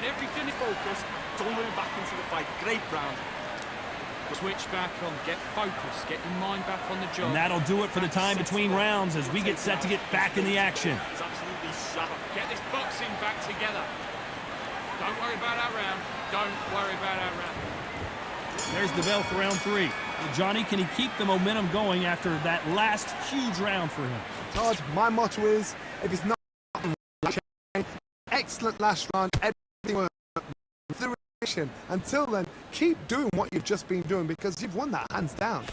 everything focused. Don't let him back into the fight. Great round. Switch back on, get focused, get your mind back on the job. And that'll do it for the time between rounds as we get set to get back in the action. It's absolutely sharp. Get this boxing back together. Don't worry about our round. Don't worry about our round. There's the bell for round 3. Johnny, can he keep the momentum going after that last huge round for him? Todd, my motto is, if it's not excellent last round, everything works. Until then, keep doing what you've just been doing because you've won that hands down.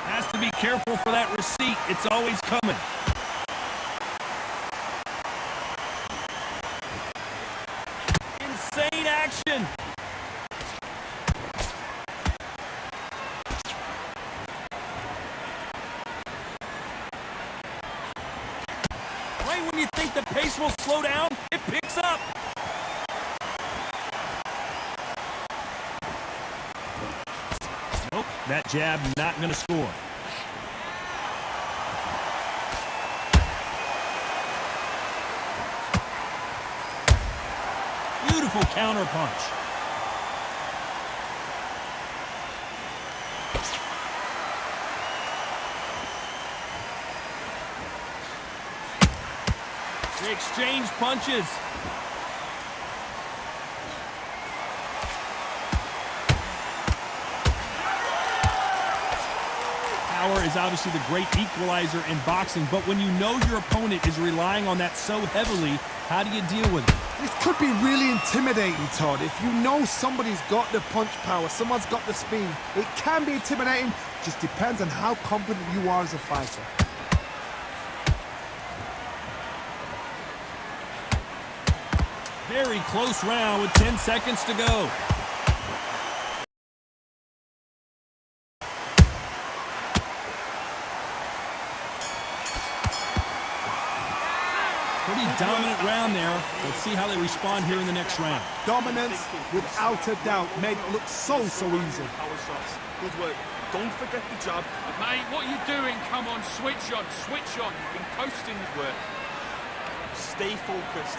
Has to be careful for that receipt. It's always coming. Insane action. Right when you think the pace will slow down, it picks up. Nope, that jab not going to score. Beautiful counter punch. They exchange punches. Power is obviously the great equalizer in boxing, but when you know your opponent is relying on that so heavily, how do you deal with it? This could be really intimidating, Todd. If you know somebody's got the punch power, someone's got the speed, it can be intimidating. Just depends on how confident you are as a fighter. Very close round with 10 seconds to go. Pretty dominant round there. Let's see how they respond here in the next round. Dominance, without a doubt, made it look so easy. Power shots. Good work. Don't forget the jab. Mate, what are you doing? Come on, switch on, switch on. You've been coasting the work. Stay focused.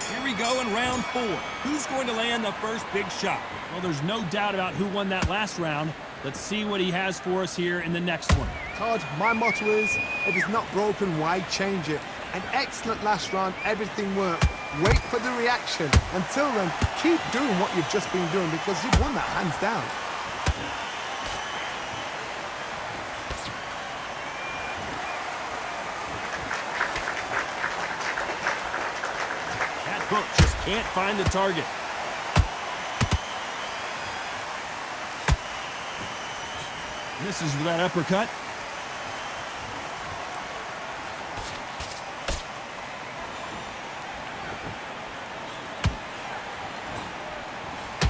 Here we go in round 4. Who's going to land the first big shot? Well, there's no doubt about who won that last round. Let's see what he has for us here in the next one. Todd, my motto is, if it's not broken, why change it? An excellent last round, everything worked. Wait for the reaction. Until then, keep doing what you've just been doing because you've won that hands down. That hook just can't find the target. Misses with that uppercut.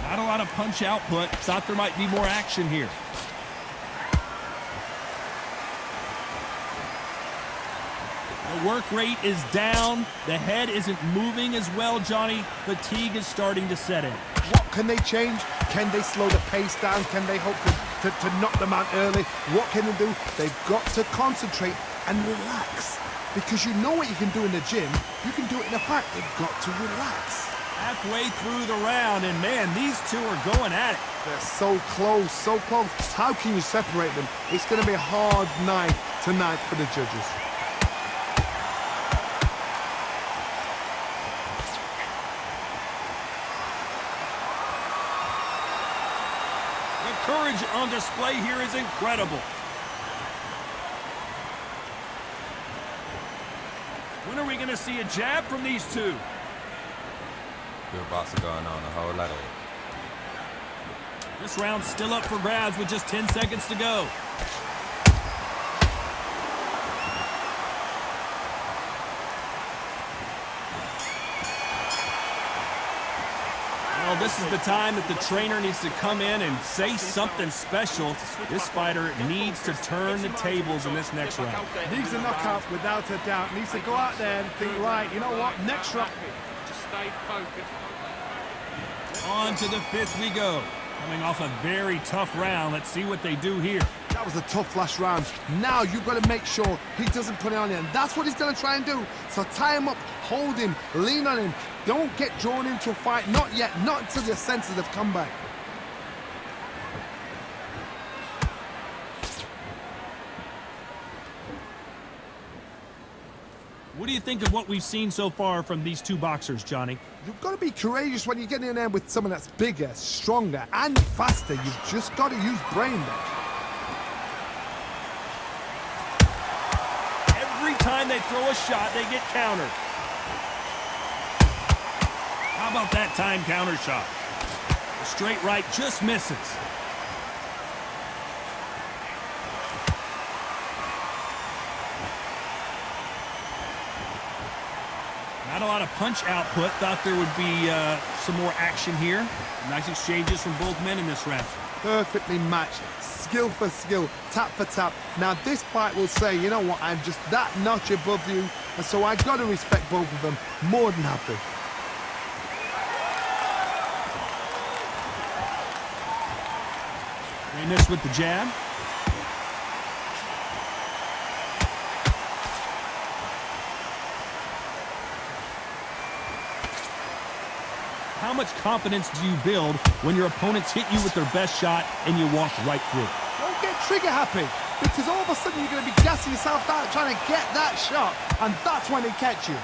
Not a lot of punch output. Thought there might be more action here. The work rate is down. The head isn't moving as well, Johnny. Fatigue is starting to set in. What can they change? Can they slow the pace down? Can they hope to knock them out early? What can they do? They've got to concentrate and relax. Because you know what you can do in the gym. You can do it in a fight. They've got to relax. Halfway through the round, and man, these two are going at it. They're so close, so close. How can you separate them? It's going to be a hard night tonight for the judges. The courage on display here is incredible. When are we going to see a jab from these two? Good boxing going on, a whole lot of it. This round's still up for grabs with just 10 seconds to go. Well, this is the time that the trainer needs to come in and say something special. This fighter needs to turn the tables in this next round. Needs a knockout without a doubt. Needs to go out there and think, right, you know what, next round. Just stay focused. On to the 5th we go. Coming off a very tough round. Let's see what they do here. That was a tough last round. Now you've got to make sure he doesn't put it on you, and that's what he's going to try and do. So tie him up, hold him, lean on him. Don't get drawn into a fight. Not yet. Not until your senses have come back. What do you think of what we've seen so far from these two boxers, Johnny? You've got to be courageous when you get in there with someone that's bigger, stronger, and faster. You've just got to use brain there. Every time they throw a shot, they get countered. How about that time counter shot? The straight right just misses. Not a lot of punch output. Thought there would be some more action here. Nice exchanges from both men in this round. Perfectly matched, skill for skill, tap for tap. Now this fight will say, you know what, I'm just that notch above you, and so I got to respect both of them more than happy. They missed with the jab. How much confidence do you build when your opponents hit you with their best shot and you walk right through it? Don't get trigger happy, because all of a sudden you're going to be gassing yourself out trying to get that shot, and that's when they catch you.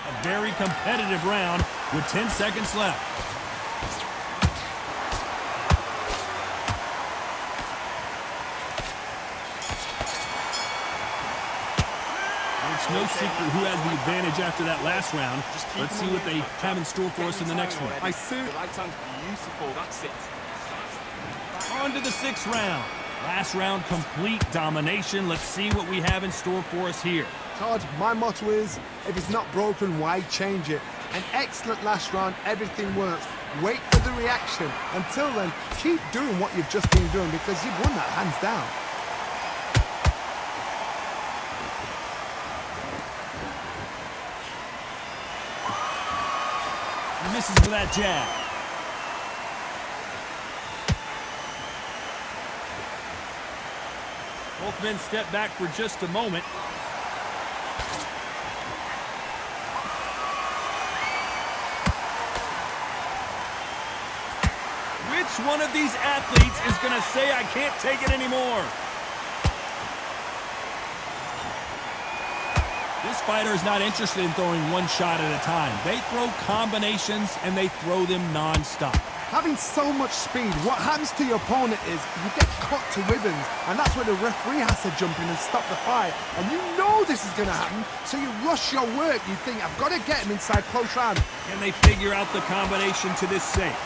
A very competitive round with 10 seconds left. It's no secret who has the advantage after that last round. Let's see what they have in store for us in the next one. I see. The right hand's beautiful, that's it. On to the 6th round. Last round, complete domination. Let's see what we have in store for us here. Todd, my motto is, if it's not broken, why change it? An excellent last round, everything works. Wait for the reaction. Until then, keep doing what you've just been doing, because you've won that hands down. He misses with that jab. Both men step back for just a moment. Which one of these athletes is going to say, I can't take it anymore? This fighter is not interested in throwing one shot at a time. They throw combinations, and they throw them non-stop. Having so much speed, what happens to your opponent is you get cut to ribbons, and that's where the referee has to jump in and stop the fight. And you know this is going to happen, so you rush your work. You think, I've got to get him inside close round. Can they figure out the combination to this safe?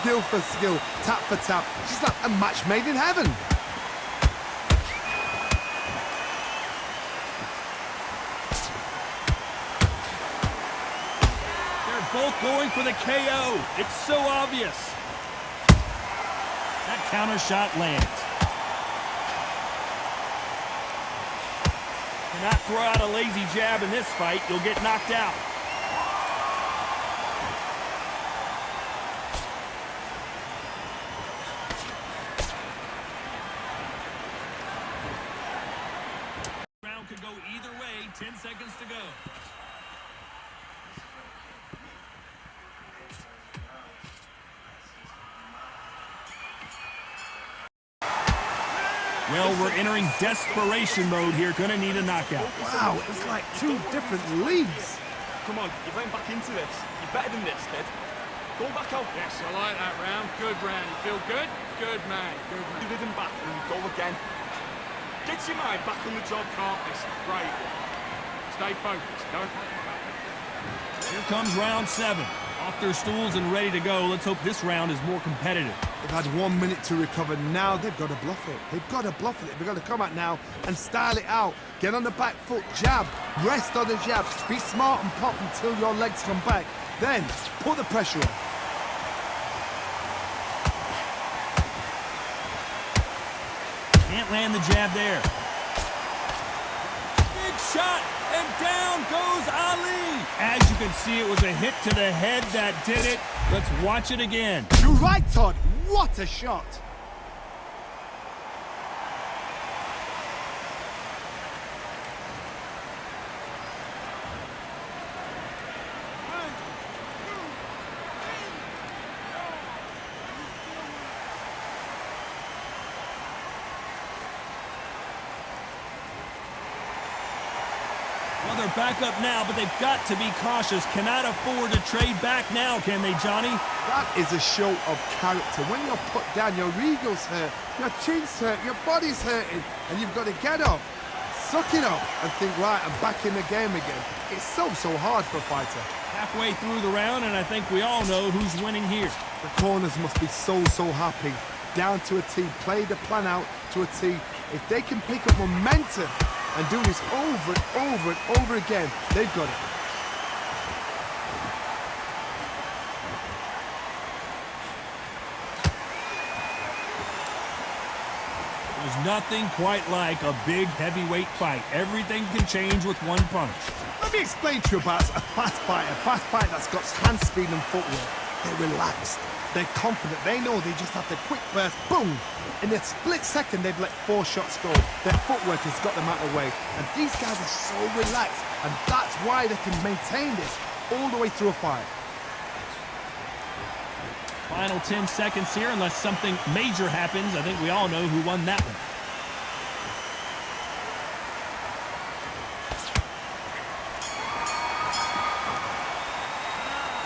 Skill for skill, tap for tap. Just like a match made in heaven. Both going for the KO. It's so obvious. That counter shot lands. Cannot throw out a lazy jab in this fight. You'll get knocked out. Round could go either way. 10 seconds to go. Well, we're entering desperation mode here. Gonna need a knockout. Wow, it's like two different leagues. Come on, you're going back into this. You're better than this, kid. Go back out. Yes, I like that round. Good round. You feel good? Good man. Good man. You rhythm back and go again. Get your mind back on the job. Can't miss. Great. Stay focused. Don't. Here comes round 7. Off their stools and ready to go. Let's hope this round is more competitive. They've had 1 minute to recover. Now they've got to bluff it. They've got to bluff it. They've got to come out now and style it out. Get on the back foot, jab, rest on the jab. Be smart and pop until your legs come back. Then put the pressure on. Can't land the jab there. Big shot, and down goes Ali. As you can see, it was a hit to the head that did it. Let's watch it again. You're right, Todd. What a shot. Well, they're back up now, but they've got to be cautious. Cannot afford to trade back now, can they, Johnny? That is a show of character. When you're put down, your ego's hurt, your chin's hurt, your body's hurting, and you've got to get up, suck it up, and think, right, I'm back in the game again. It's so hard for a fighter. Halfway through the round, and I think we all know who's winning here. The corners must be so happy. Down to a T, play the plan out to a T. If they can pick up momentum and do this over and over again, they've got it. There's nothing quite like a big heavyweight fight. Everything can change with one punch. Let me explain to you about a fast fighter that's got hand speed and footwork. They're relaxed, they're confident, they know they just have to quick burst, boom! In a split second, they've let 4 shots go. Their footwork has got them out of the way. And these guys are so relaxed, and that's why they can maintain this all the way through a fight. Final 10 seconds here, unless something major happens. I think we all know who won that one.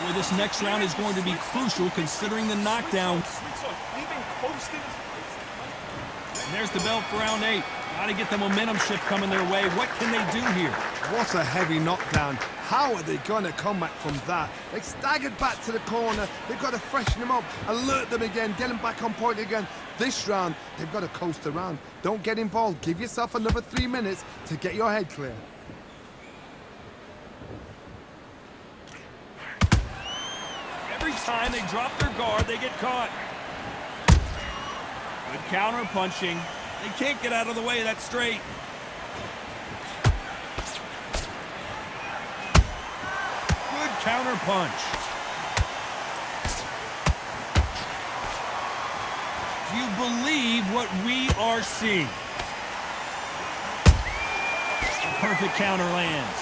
Boy, this next round is going to be crucial considering the knockdown. And there's the bell for round 8. Got to get the momentum shift coming their way. What can they do here? What a heavy knockdown. How are they going to come back from that? They staggered back to the corner. They've got to freshen them up, alert them again, get them back on point again. This round, they've got to coast around. Don't get involved. Give yourself another 3 minutes to get your head clear. Every time they drop their guard, they get caught. Good counter punching. They can't get out of the way of that straight. Good counter punch. Do you believe what we are seeing? A perfect counter lands.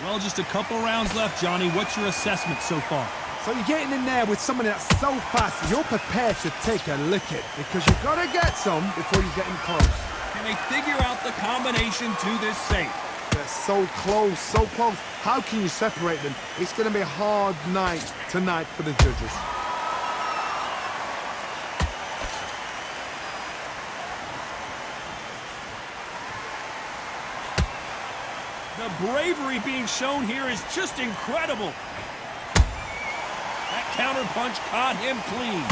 Well, just a couple rounds left, Johnny. What's your assessment so far? So you're getting in there with someone that's so fast, you're prepared to take a licking because you've got to get some before you get in close. Can they figure out the combination to this safe? They're so close, so close. How can you separate them? It's going to be a hard night tonight for the judges. The bravery being shown here is just incredible. That counter punch caught him clean.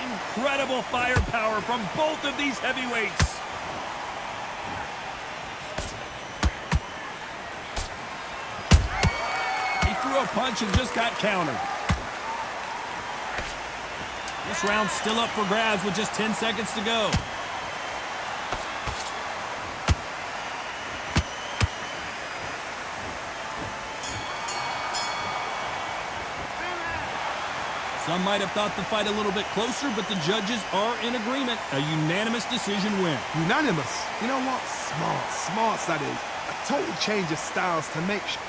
Incredible firepower from both of these heavyweights. He threw a punch and just got countered. This round's still up for grabs with just 10 seconds to go. Some might have thought the fight a little bit closer, but the judges are in agreement. A unanimous decision win. Unanimous? You know what? Smarts that is. A total change of styles to make sure.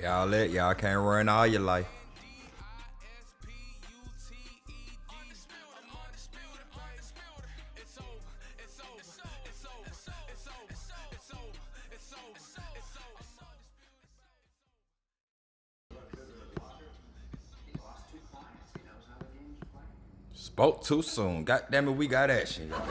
Y'all can't run all your life. Spoke too soon. God damn it, we got action, y'all.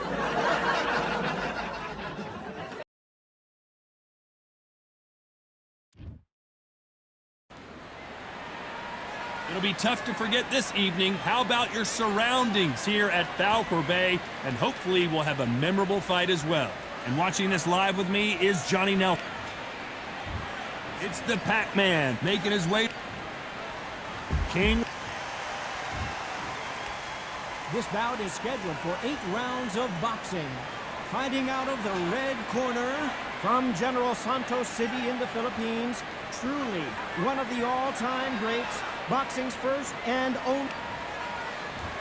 It'll be tough to forget this evening. How about your surroundings here at Falcor Bay? And hopefully we'll have a memorable fight as well. And watching this live with me is Johnny Nelson. It's the Pac-Man making his way. King. This bout is scheduled for 8 rounds of boxing. Fighting out of the red corner from General Santos City in the Philippines, truly one of the all-time greats, boxing's first and only.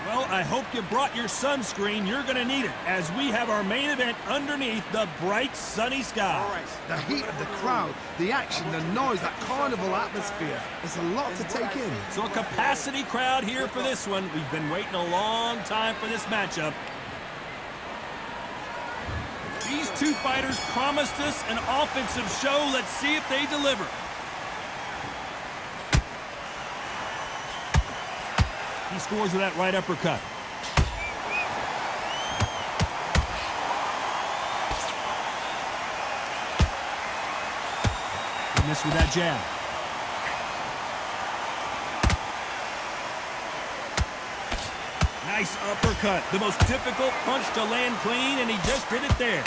Well, I hope you brought your sunscreen. You're going to need it as we have our main event underneath the bright sunny sky. All right, the heat of the crowd, the action, the noise, that carnival atmosphere. There's a lot to take in. So a capacity crowd here for this one. We've been waiting a long time for this matchup. These two fighters promised us an offensive show. Let's see if they deliver. He scores with that right uppercut. He missed with that jab. Nice uppercut. The most difficult punch to land clean, and he just did it there.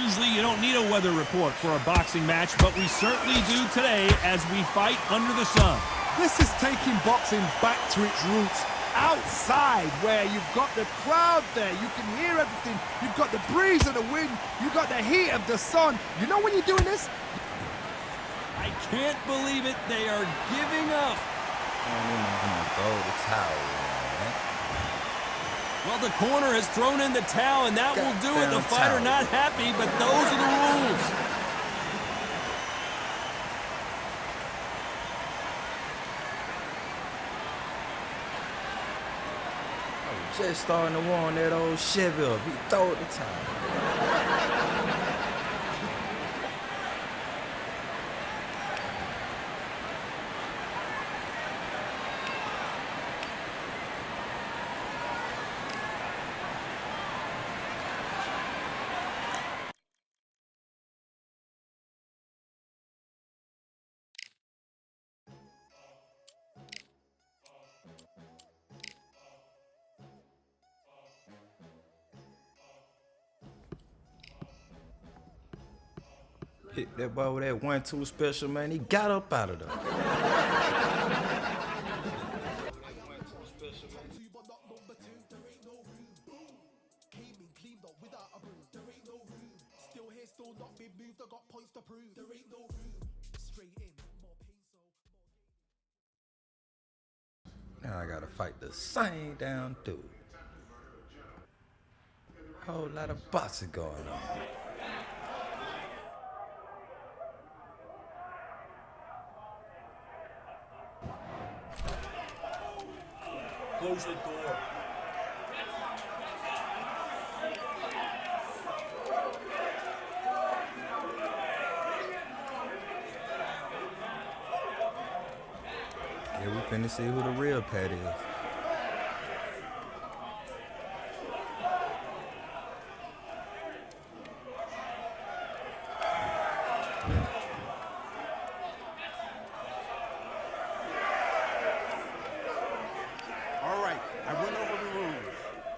Usually you don't need a weather report for a boxing match, but we certainly do today as we fight under the sun. This is taking boxing back to its roots. Outside, where you've got the crowd there, you can hear everything. You've got the breeze of the wind. You've got the heat of the sun. You know when you're doing this? I can't believe it. They are giving up. I'm gonna throw the towel, man. Well, the corner has thrown in the towel, and that will do it. The fighter not happy, but those are the rules. Just starting to warm that old Chevy up. He throw the towel. Hit that boy with that 1-2 special, man. He got up out of there. Now I gotta fight the same damn dude. Whole lot of boxing going on. Close the door. Yeah, we finna see who the real Pat is.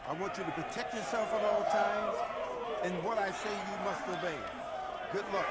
I want you to protect yourself at all times, and what I say you must obey. Good luck.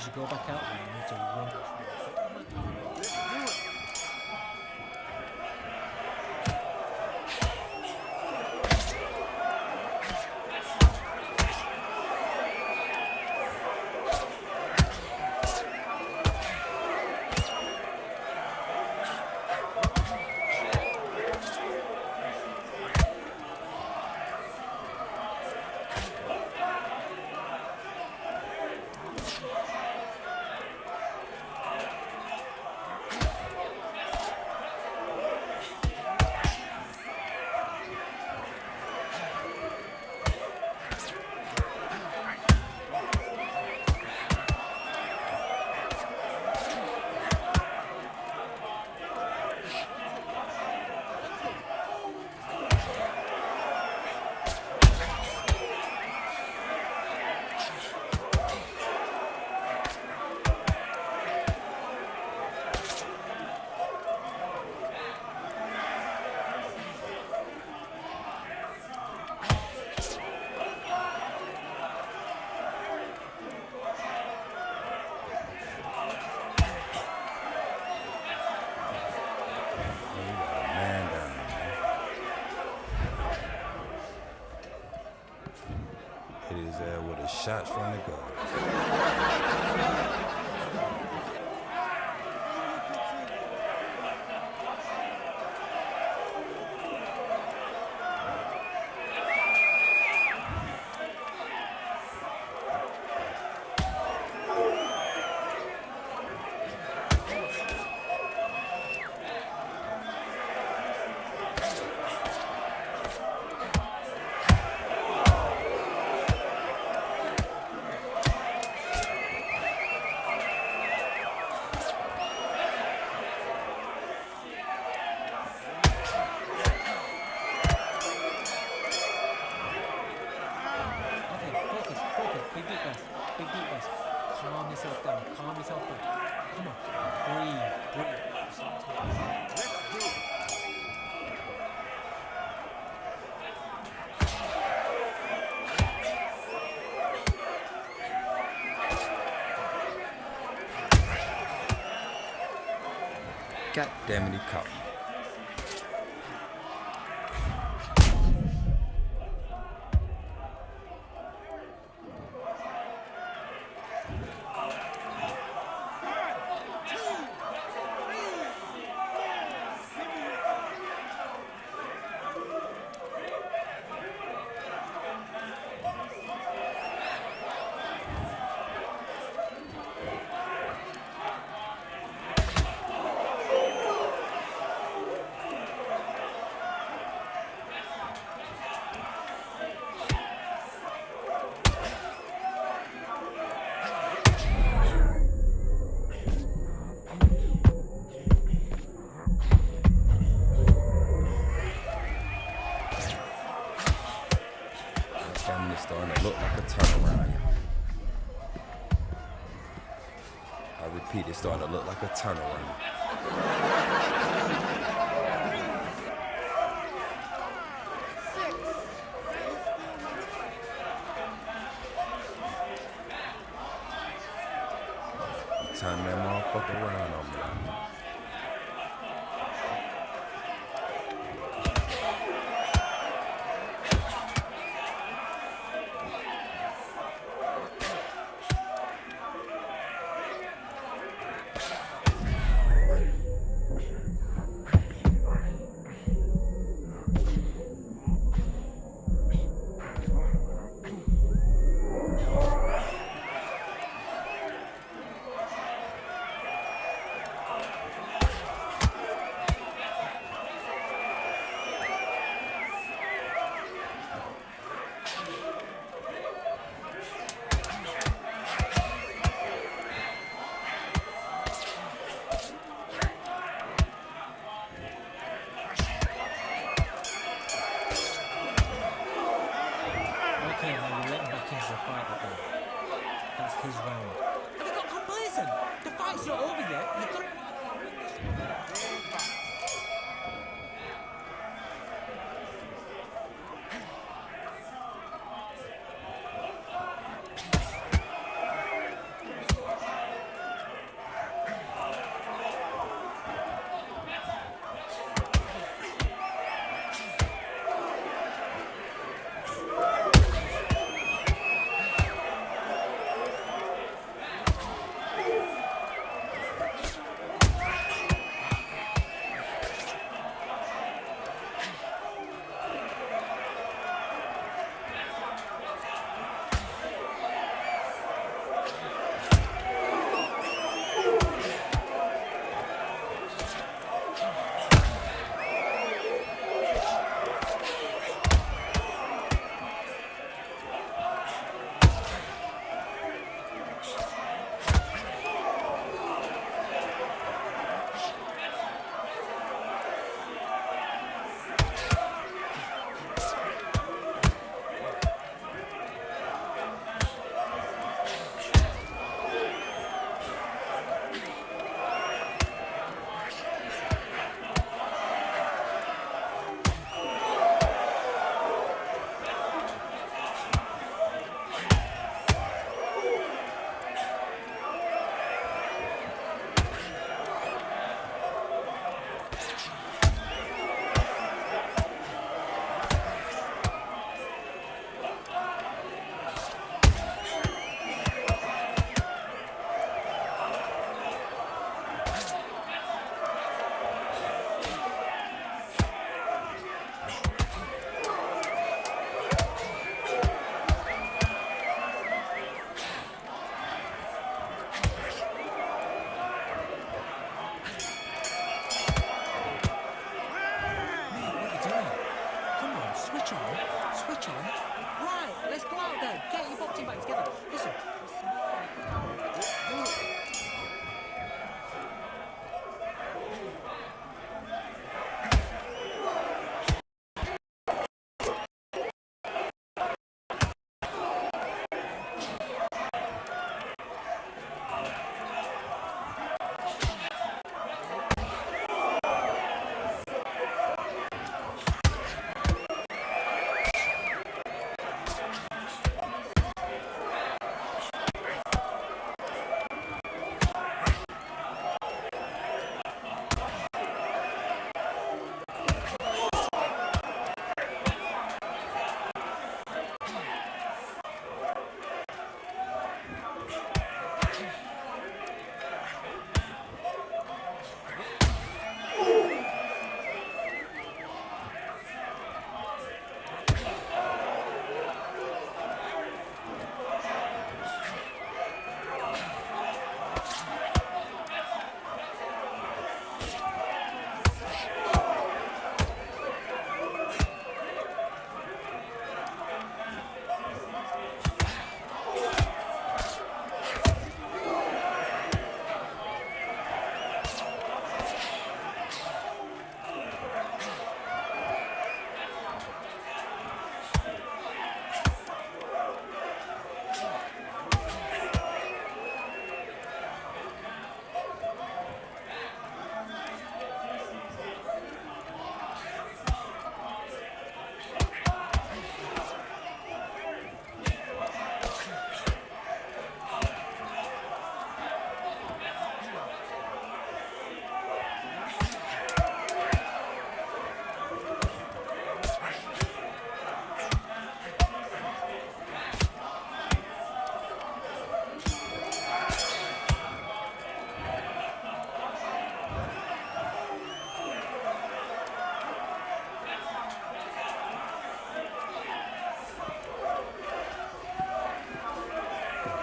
you go back out there, you need to win. Let's do it. With a shot from the guard. Calm yourself down. Calm yourself down. Come on. Breathe. Let's do it. God damn it, he caught me. It's starting to look like a turnaround. I repeat, it's starting to look like a turnaround. Turn that motherfucker around on me. Okay, now you let him back into the fight again. That's his round. Have you got complacent? The fight's not over yet. You've got... team back together. Listen.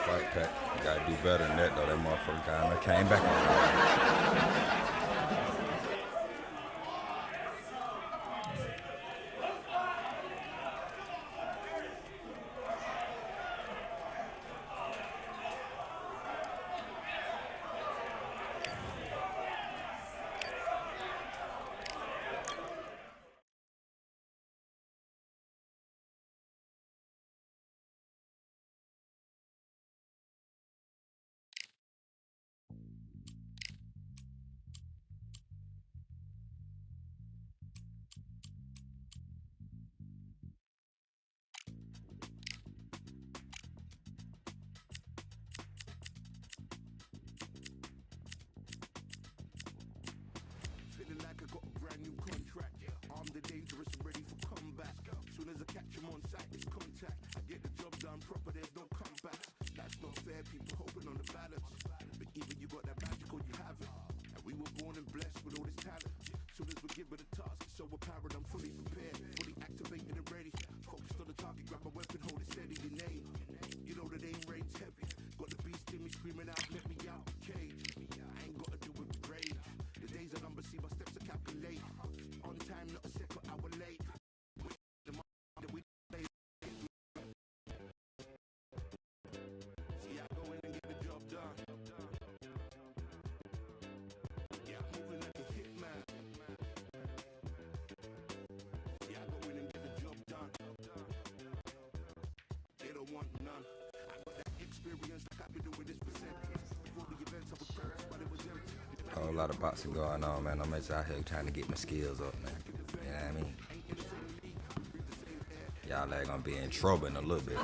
Fight pack. You gotta do better than that though. That motherfucker kinda came back. Feeling like I got a brand new contract. Armed and dangerous and ready for comeback. Soon as I catch him on sight, it's contact. I get the job done proper, there's no comeback. That's not fair, people hoping on the balance. But even you got that magical, you have it. And we were born and blessed with all this talent. Soon as we give it a task, it's so apparent, I'm fully prepared, fully activated and ready. Focused on the target, grab my weapon, hold it steady, your name. You know the name reigns heavy. Got the beast in me screaming out, let me out, cage. I ain't gotta do it with rage. The days are numbered, see my steps are calculate. On time, not a second hour late. The that we play. See, I go in and get the job done. Yeah, I'm moving like a hitman. Yeah, I go in and get the job done. They don't want none. I got that experience like I've been doing this for centuries. Before the events, I was first, but it was empty. A whole lot of boxing going on, man. I'm just out here trying to get my skills up, man. You know what I mean? Y'all ain't gonna be in trouble in a little bit.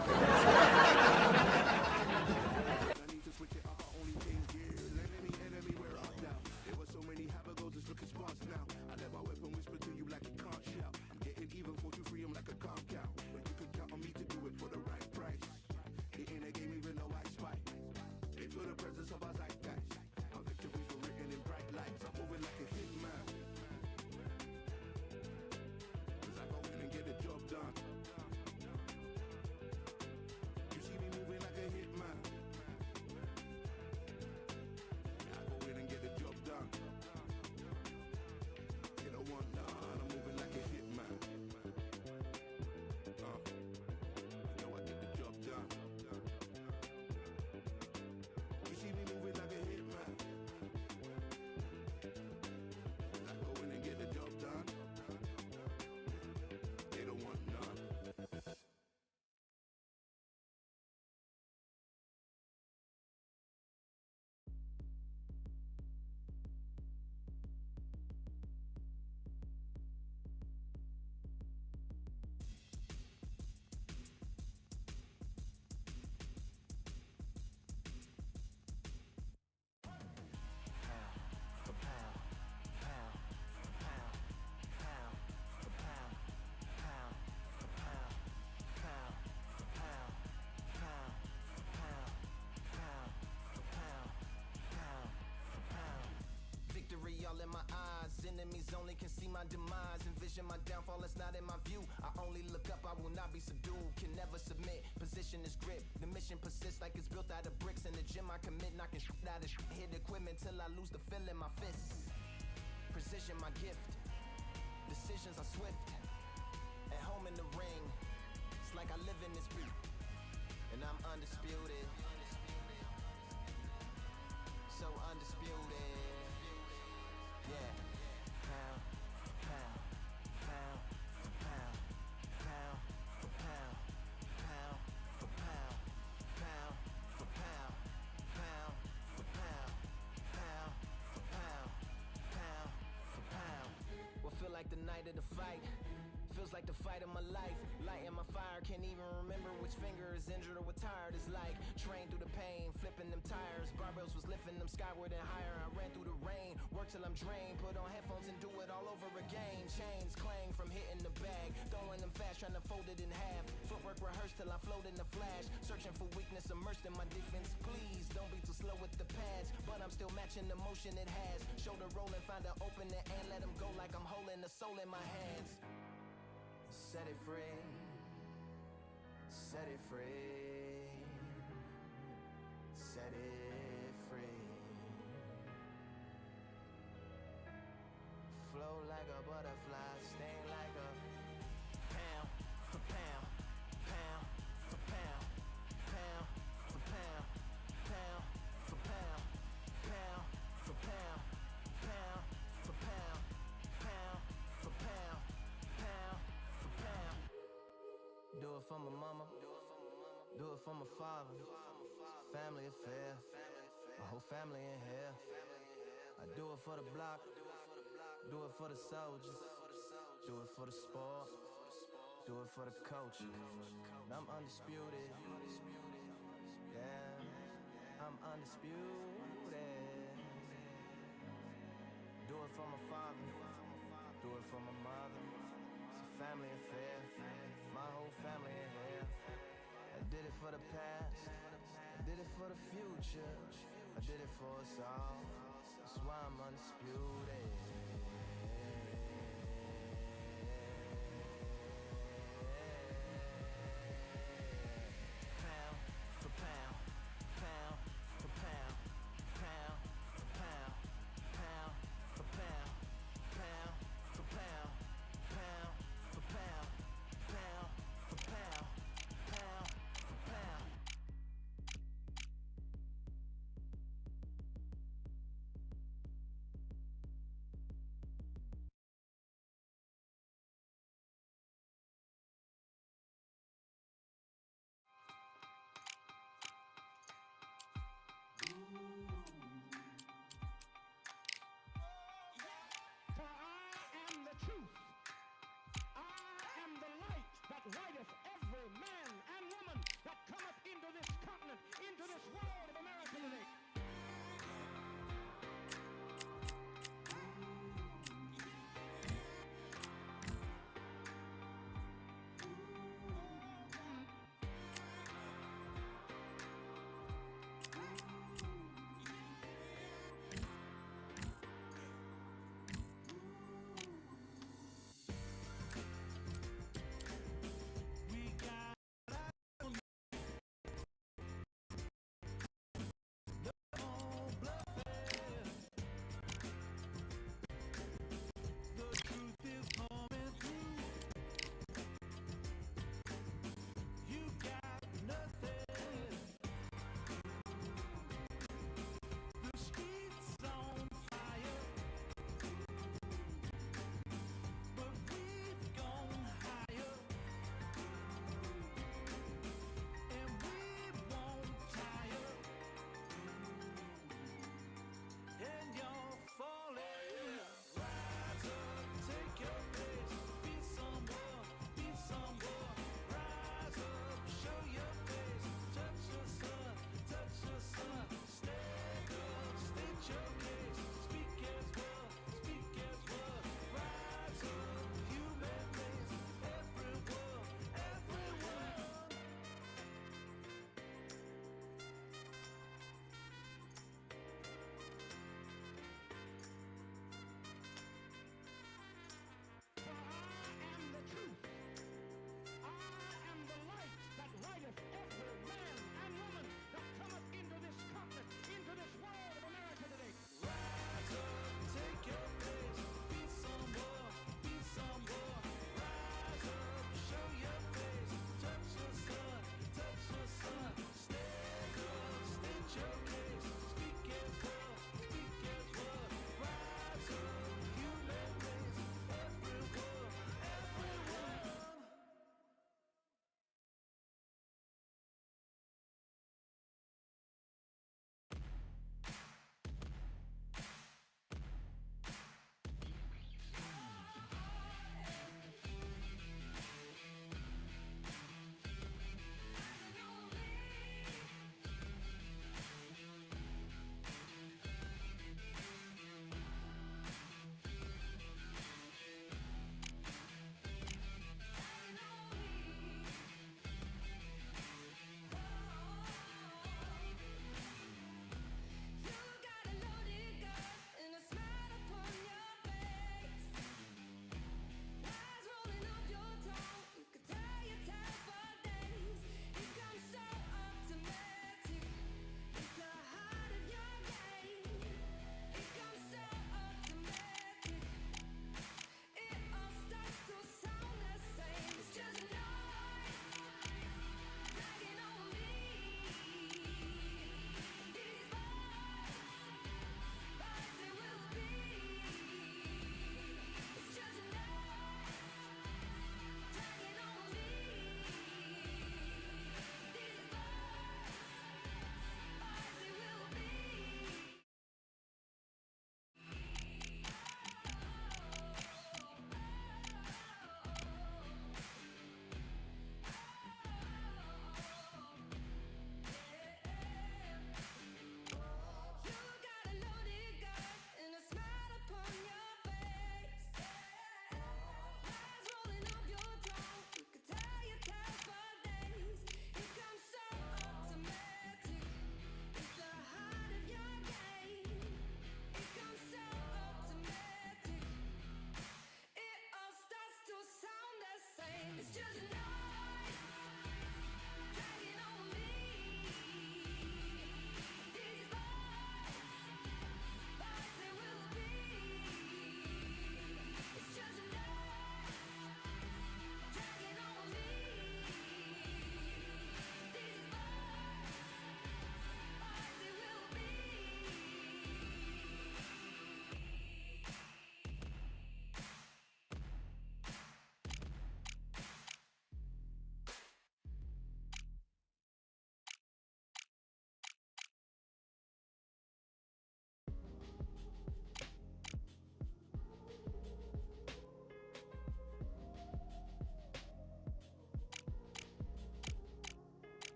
You see me eyes only can see my demise. Envision my downfall, that's not in my view. I only look up, I will not be subdued. Can never submit, position is grip. The mission persists like it's built out of bricks. In the gym I commit, knocking shit out of shit. Hit equipment till I lose the feel in my fists. Precision my gift, decisions are swift. At home in the ring, it's like I live in this beat. And I'm undisputed, so undisputed. Yeah, pound for pound, pound for pound, pound for pound, pound for pound, pound for pound, pound for pound, pound for pound, pound for pound. What feel like the night of the fight? Feels like the fight of my life. Lighting my fire, can't even remember which finger is injured or what tired is like. Train through the pain, flipping them tires. Barbells was lifting them skyward and higher. I ran through the rain, worked till I'm drained. Put on headphones and do it all over again. Chains clang from hitting the bag. Throwing them fast, trying to fold it in half. Footwork rehearsed till I float in the flash. Searching for weakness, immersed in my defense. Please, don't be too slow with the pads. But I'm still matching the motion it has. Shoulder rolling, find an opening and let them go like I'm holding the soul in my hands. Set it free, set it free, set it free. Flow like a butterfly, sting like a pound for pound, pound for pound, pound for pound, pound for pound, pound for pound, pound for pound, pound for pound, pound. Do it for my mama, do it for my father. Family affair, my whole family in here. I do it for the block, do it for the soldiers, do it for the sport, do it for the culture. I'm undisputed, yeah, I'm undisputed. Do it for my father, do it for my mother. It's a family affair, my whole family in here. I did it for the past, I did it for the future, I did it for us all. That's why I'm undisputed. Pound for pound, pound for pound, pound for pound, pound for pound, pound for pound. Pound for pound, pound for pound, pound for pound.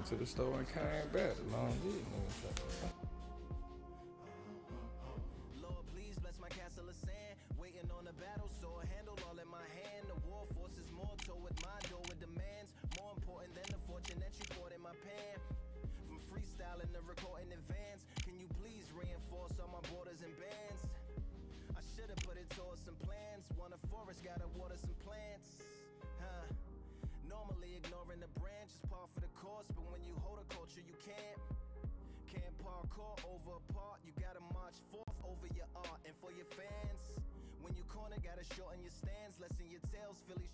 Went to the store and came back. Long did Lord, please bless my castle of sand. Waiting on a battle, so a handle all in my hand. The war forces more toward my door with demands. More important than the fortune that you poured in my pan. From freestyling to recording advance, can you please reinforce all my borders and bands? I should have put it towards some plans. Want a forest, gotta water some plants. Normally ignoring the branch is par for the course, but when you hold a culture, you can't parkour over a part. You gotta march forth over your art and for your fans. When you corner, gotta shorten your stance, lessen your tails, Philly.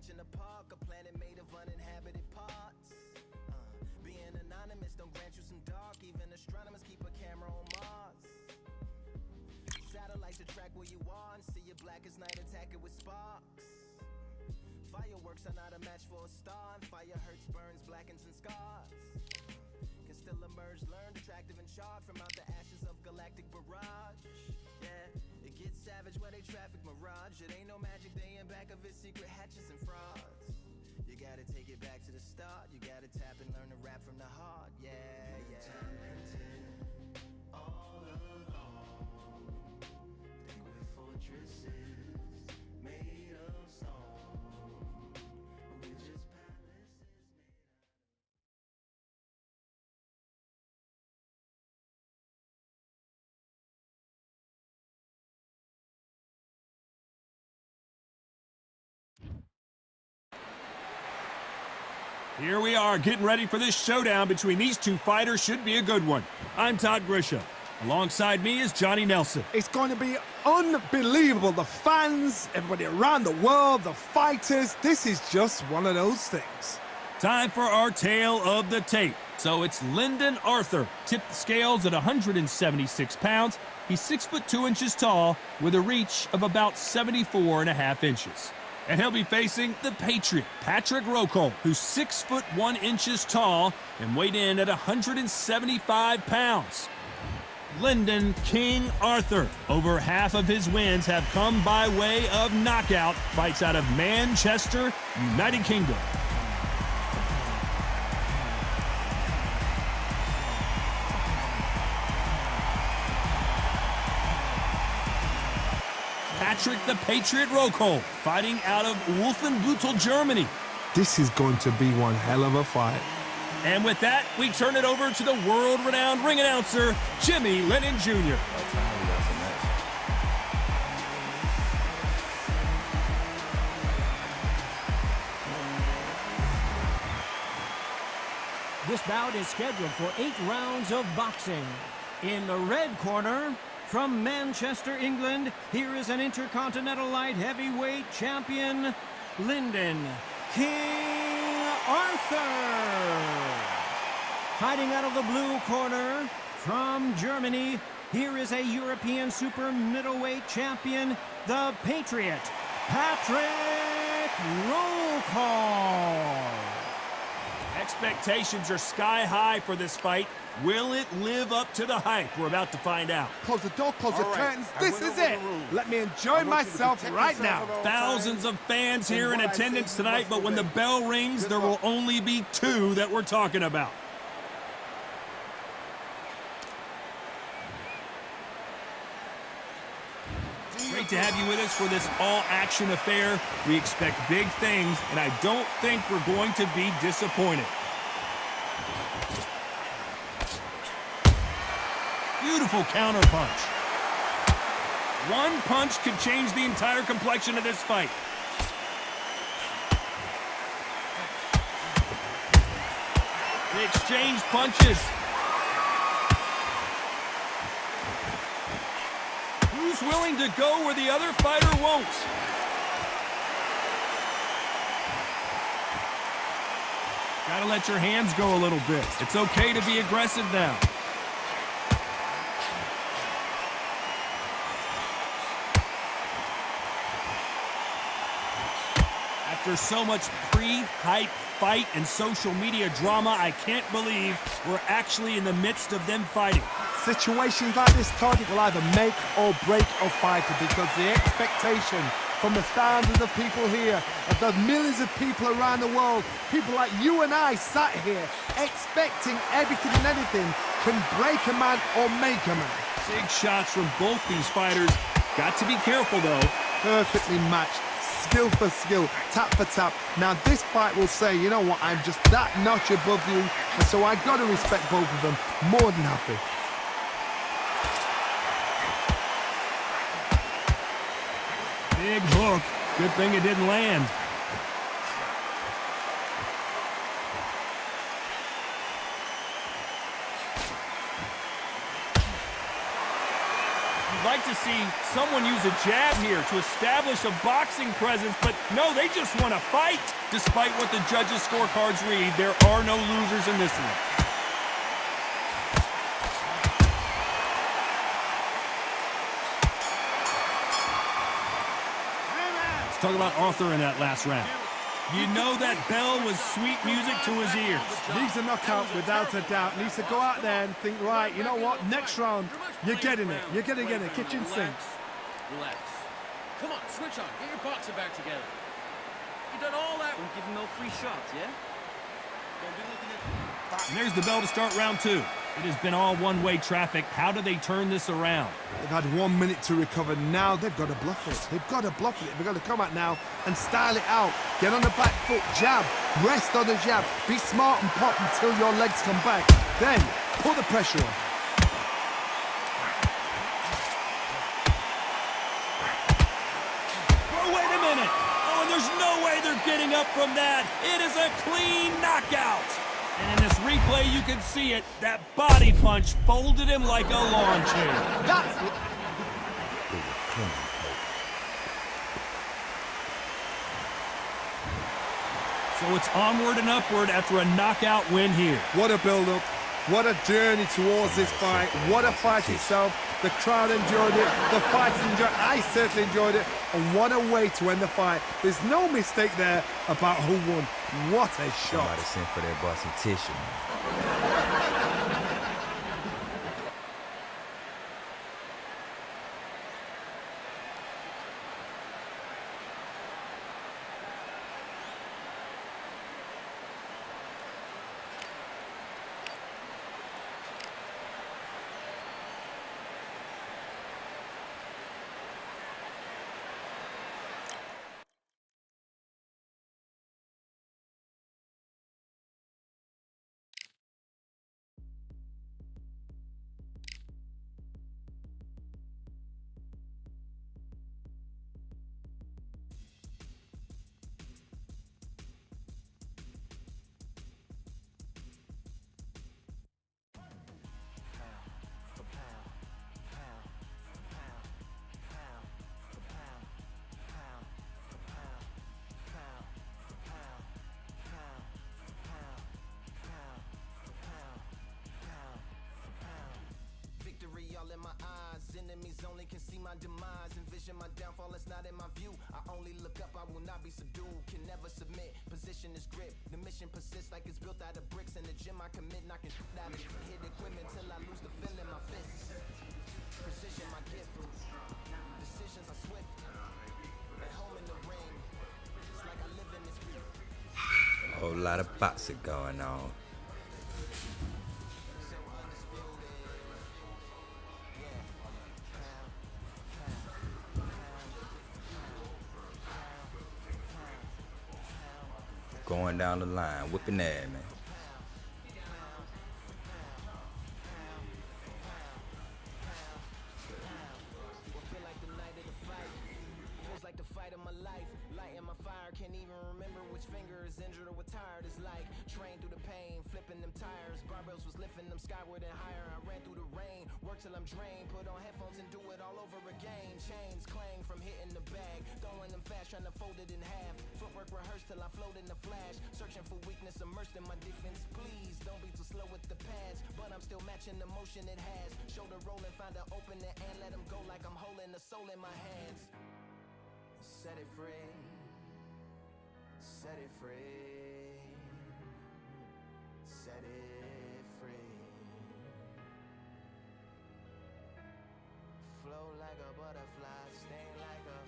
In the park, a planet made of uninhabited parts. Being anonymous don't grant you some dark. Even astronomers keep a camera on Mars. Satellites to track where you are and see you black as night, attack it with sparks. Fireworks are not a match for a star, and fire hurts, burns, blackens, and scars. Can still emerge, learned, attractive and charred from out the ashes of galactic barrage. Yeah, it gets savage where they traffic mirage. It ain't no magic day in back of its secret hatches and frauds. You gotta take it back to the start. You gotta tap and learn to rap from the heart. Yeah, yeah. Talented all along. Think we're fortresses made of stone. We're just palaces made out of... Here we are, getting ready for this showdown between these two fighters. Should be a good one. I'm Todd Grisham. Alongside me is Johnny Nelson. It's going to be unbelievable. The fans, everybody around the world, the fighters. This is just one of those things. Time for our tale of the tape. So it's Lyndon Arthur. Tipped the scales at 176 pounds. He's 6'2" tall with a reach of about 74.5 inches. And he'll be facing the Patriot, Patrick Rocholl, who's 6'1" tall and weighed in at 175 pounds. Lyndon King Arthur. Over half of his wins have come by way of knockout. Fights out of Manchester, United Kingdom. Patrick the Patriot Rocholl, fighting out of Wolfenbüttel, Germany. This is going to be one hell of a fight. And with that, we turn it over to the world-renowned ring announcer, Jimmy Lennon Jr. This bout is scheduled for 8 rounds of boxing. In the red corner, from Manchester, England, here is an Intercontinental Light Heavyweight Champion, Lyndon King Arthur. Fighting out of the blue corner from Germany, here is a European super middleweight champion, the Patriot, Patrick Roll Call. Expectations are sky high for this fight. Will it live up to the hype? We're about to find out. Close the door, close the curtains. This is it. Let me enjoy myself right now. Thousands of fans here in attendance tonight, but when the bell rings, there will only be two that we're talking about. Great to have you with us for this all-action affair. We expect big things, and I don't think we're going to be disappointed. Beautiful counter punch. One punch could change the entire complexion of this fight. They exchange punches. Who's willing to go where the other fighter won't? Gotta let your hands go a little bit. It's okay to be aggressive now. After so much pre-hype fight and social media drama, I can't believe we're actually in the midst of them fighting. Situations like this, Todd, will either make or break a fighter because the expectation from the thousands of people here, of the millions of people around the world, people like you and I sat here expecting everything and anything, can break a man or make a man. Big shots from both these fighters. Got to be careful, though. Perfectly matched. Skill for skill, tap for tap. Now this fight will say, you know what, I'm just that notch above you, and so I got to respect both of them more than happy. Big hook. Good thing it didn't land. You'd like to see someone use a jab here to establish a boxing presence, but no, they just want to fight. Despite what the judges' scorecards read, there are no losers in this one. Let's talk about Arthur in that last round. You know that bell was sweet music to his ears. Needs a knockout without a doubt. Needs to go out there and think, right, you know what, next round, you're getting it. You're going to get it. Kitchen sink. Relax. Come on, switch on. Get your boxing back together. You done all that. Don't give him no free shots, yeah? Don't be looking at... And there's the bell to start round two. It has been all one-way traffic. How do they turn this around? They've had 1 minute to recover. Now they've got to bluff it. They've got to bluff it. They've got to come out now and style it out. Get on the back foot, jab, rest on the jab. Be smart and pop until your legs come back. Then put the pressure on. Oh, wait a minute. Oh, and there's no way they're getting up from that. It is a clean knockout. And in this replay, you can see it. That body punch folded him like a lawn chair. That's it. So it's onward and upward after a knockout win here. What a build-up. What a journey towards this fight. What a fight itself. The crowd enjoyed it. The fighters enjoyed it. I certainly enjoyed it. And what a way to end the fight. There's no mistake there about who won. What a shot. Somebody sent for that boy some tissue. eyes only can see my demise. Envision my downfall, it's not in my view. I only look up, I will not be subdued. Can never submit, position is grip. The mission persists like it's built out of bricks. In the gym I commit, knocking shit out of hit equipment till I lose the feel in my fists. Precision my gift. Decisions are swift. At home in the ring, it's like I live in this beat. A whole lot of boxing going on. Going down the line, whipping that, man. Feel like the night of the fight. Feels like the fight of my life. Lighting my fire, can't even remember which finger is injured or what tired is like. Train through the pain, flipping them tires. Barbells was lifting them skyward and higher. I ran through the rain, work till I'm drained. Put on headphones and do it all over again. Chains clang from hitting the bag. Throwing them fast, trying to fold it in half. Footwork rehearsed till I float in the flash. Searching for weakness, immersed in my defense. Please don't be too slow with the pads. But I'm still matching the motion it has. Shoulder rolling, find an opening and let them go like I'm holding the soul in my hands. Set it free. Set it free. Set it free. Flow like a butterfly, sting like a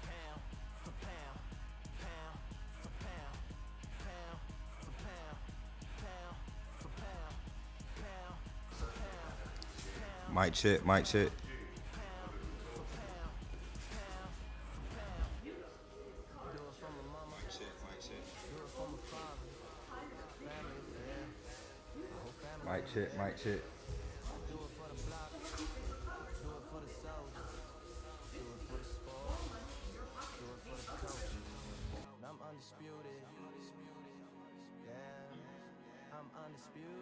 pound for pound, pound for pound, pound for pound, pound for pound, pound for pound, pound. Mic check, mic check. Mic check, mic check. Do it for the block, do it for the soldiers, do it for the sport, do it for the coach. I'm undisputed, yeah, I'm undisputed.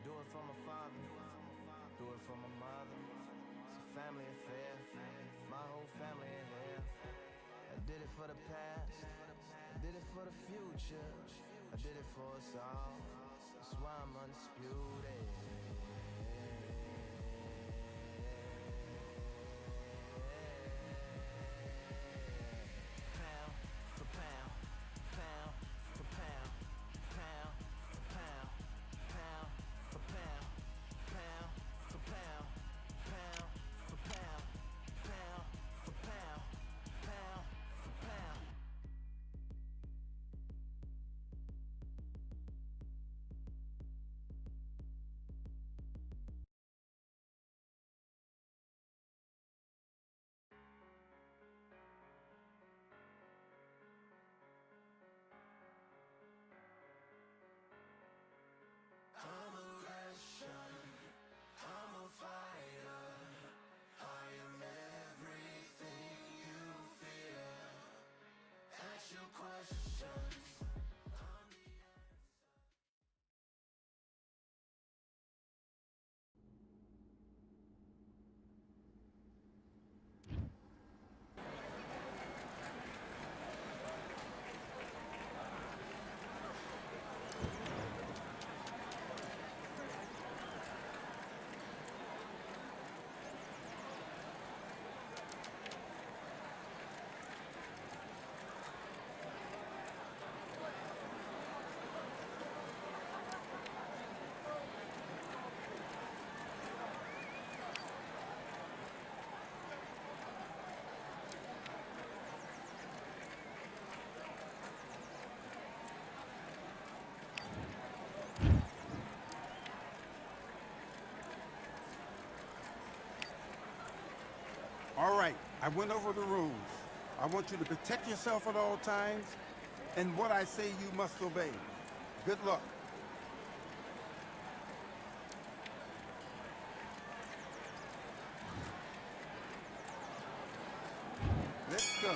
Do it for my father, do it for my mother. It's a family affair, my whole family in here. I did it for the past, I did it for the future. I did it for us all, that's why I'm undisputed. Pound for pound, pound for pound, pound for pound, pound for pound, pound for pound, pound for pound, pound for pound, pound for pound. I'm a Russian, I'm a fighter. I am everything you fear. Ask your questions. I'm the answer. All right, I went over the rules. I want you to protect yourself at all times, and what I say you must obey. Good luck. Let's go.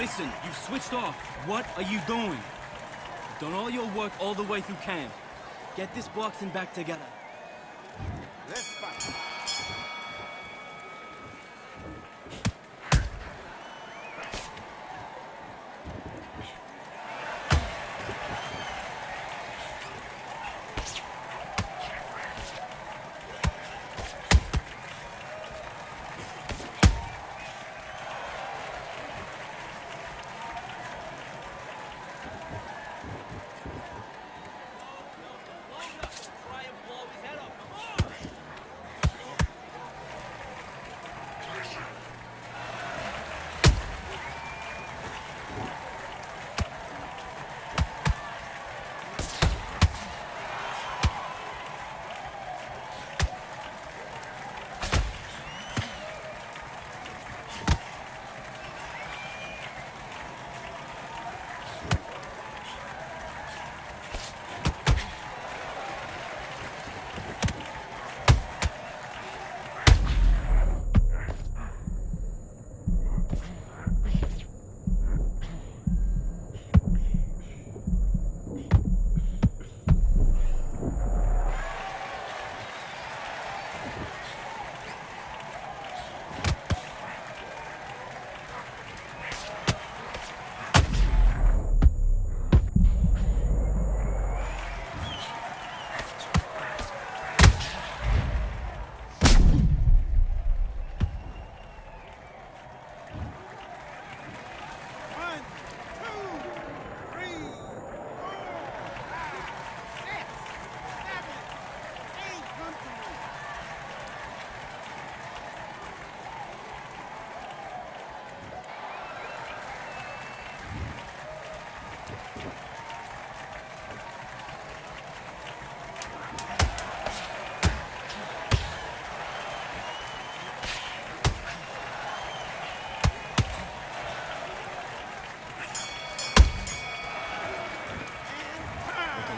Listen, you've switched off. What are you doing? You've done all your work all the way through camp. Get this boxing back together. Let's fight.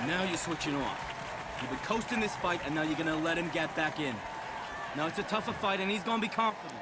Now you're switching off. You've been coasting this fight, and now you're gonna let him get back in. Now it's a tougher fight, and he's gonna be confident.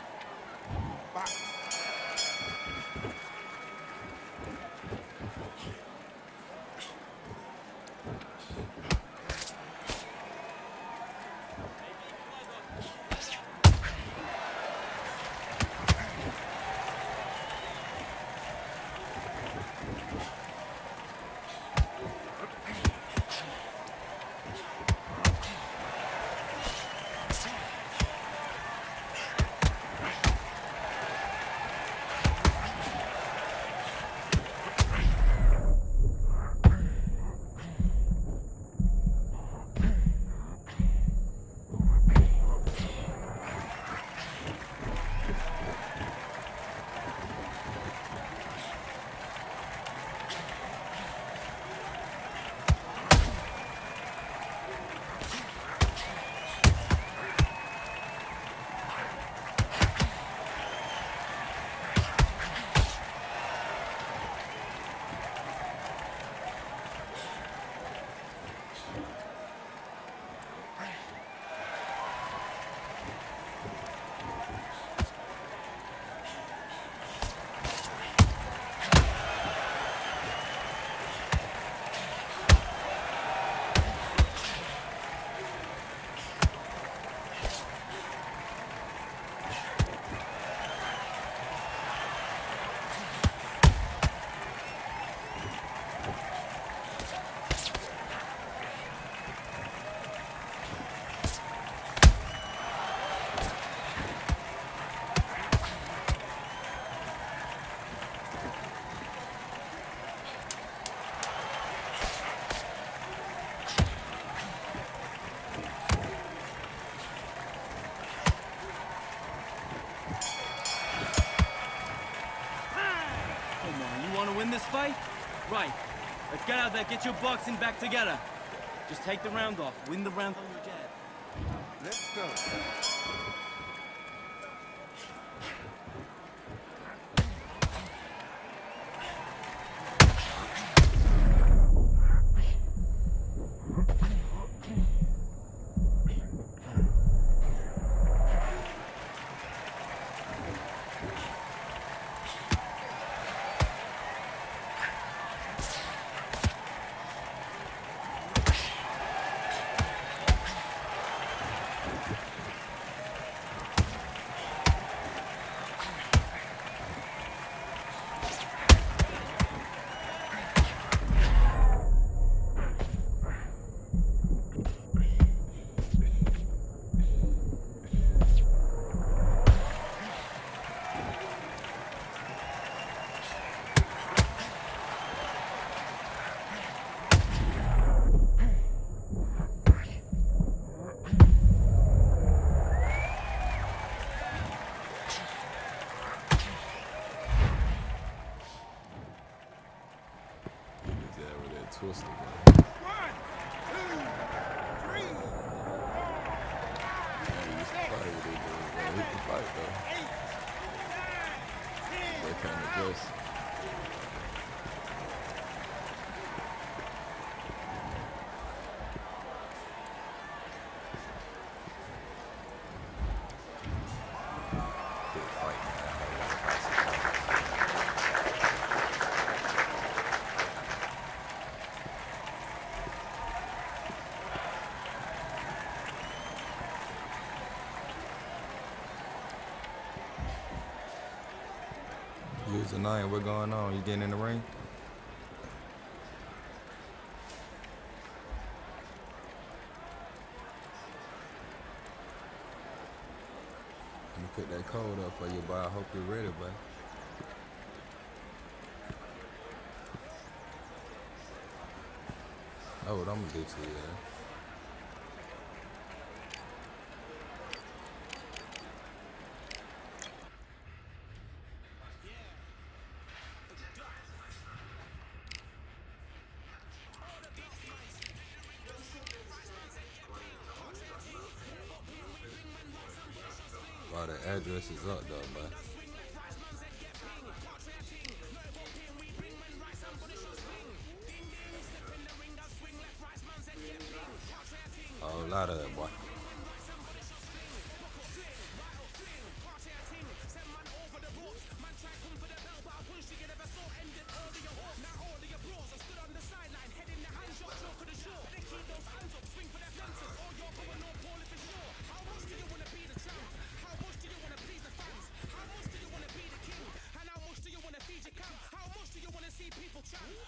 Win this fight? Right. Let's get out there, get your boxing back together. Just take the round off. Win the round on your jab. Let's go. he can fight though. They can't adjust. Good fight, man. User 9, what going on? You getting in the ring? Let me put that code up for you, boy. I hope you're ready, boy. Oh, what I'm gonna do to you, man. Wow, the address is up though, man. A lot of it, boy.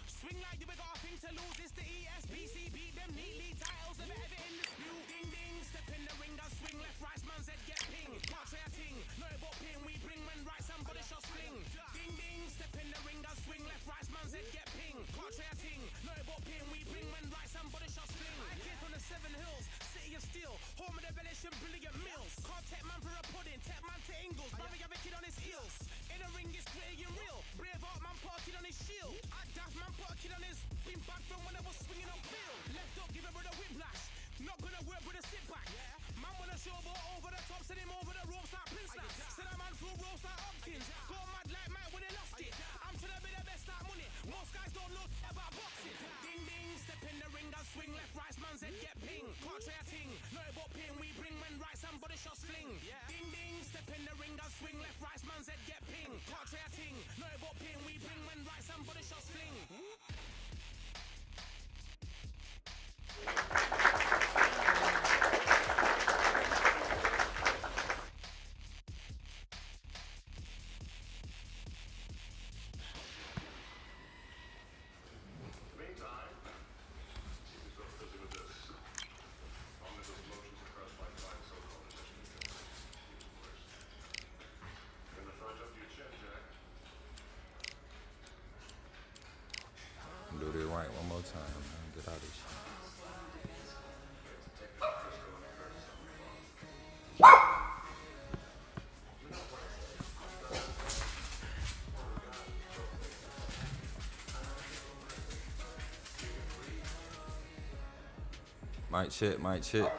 Swing like you got a thing to lose. It's the ESPC. Beat them neatly. Titles never ever in dispute. Ding ding. Step in the ring. I swing left, right. Man's head get ping. Can't try a ting. No but ping. We bring when right. Somebody shot fling. Ding ding. Step in the ring. I swing left, right. Man's head get ping. Can't try a ting. No but ping. We bring when right. Somebody shot fling. I came from the 7 Hills. City of Steel. Home of the Bellish and brilliant mills. Can't take man for a pudding. Take man to Ingles. Brother have a kid on his heels. In the ring it's gritty and real. Brave art man put a kid on his shield. I daft man put a kid on his. Been back from when I was swinging on field. Left up, give him with a whiplash. Not gonna work with a sit back. Man wanna show but over the top, send him over the ropes like Prince Lass. Send a man through ropes like Hopkins. Go mad like Mike when he lost it. I'm trying to be the best like money. Most guys don't know about boxing. Ding ding, step in the ring, I swing left, right, man's head get ping. Can't try a ting, no but ping. We bring when right, somebody shots fling. Ding ding, step in the ring, I swing left, right, man's head get ping. Can't try a ting, no but ping. We bring when right, somebody shots fling. Do it right one more time, man. Get out of this shit. Mic check, mic check.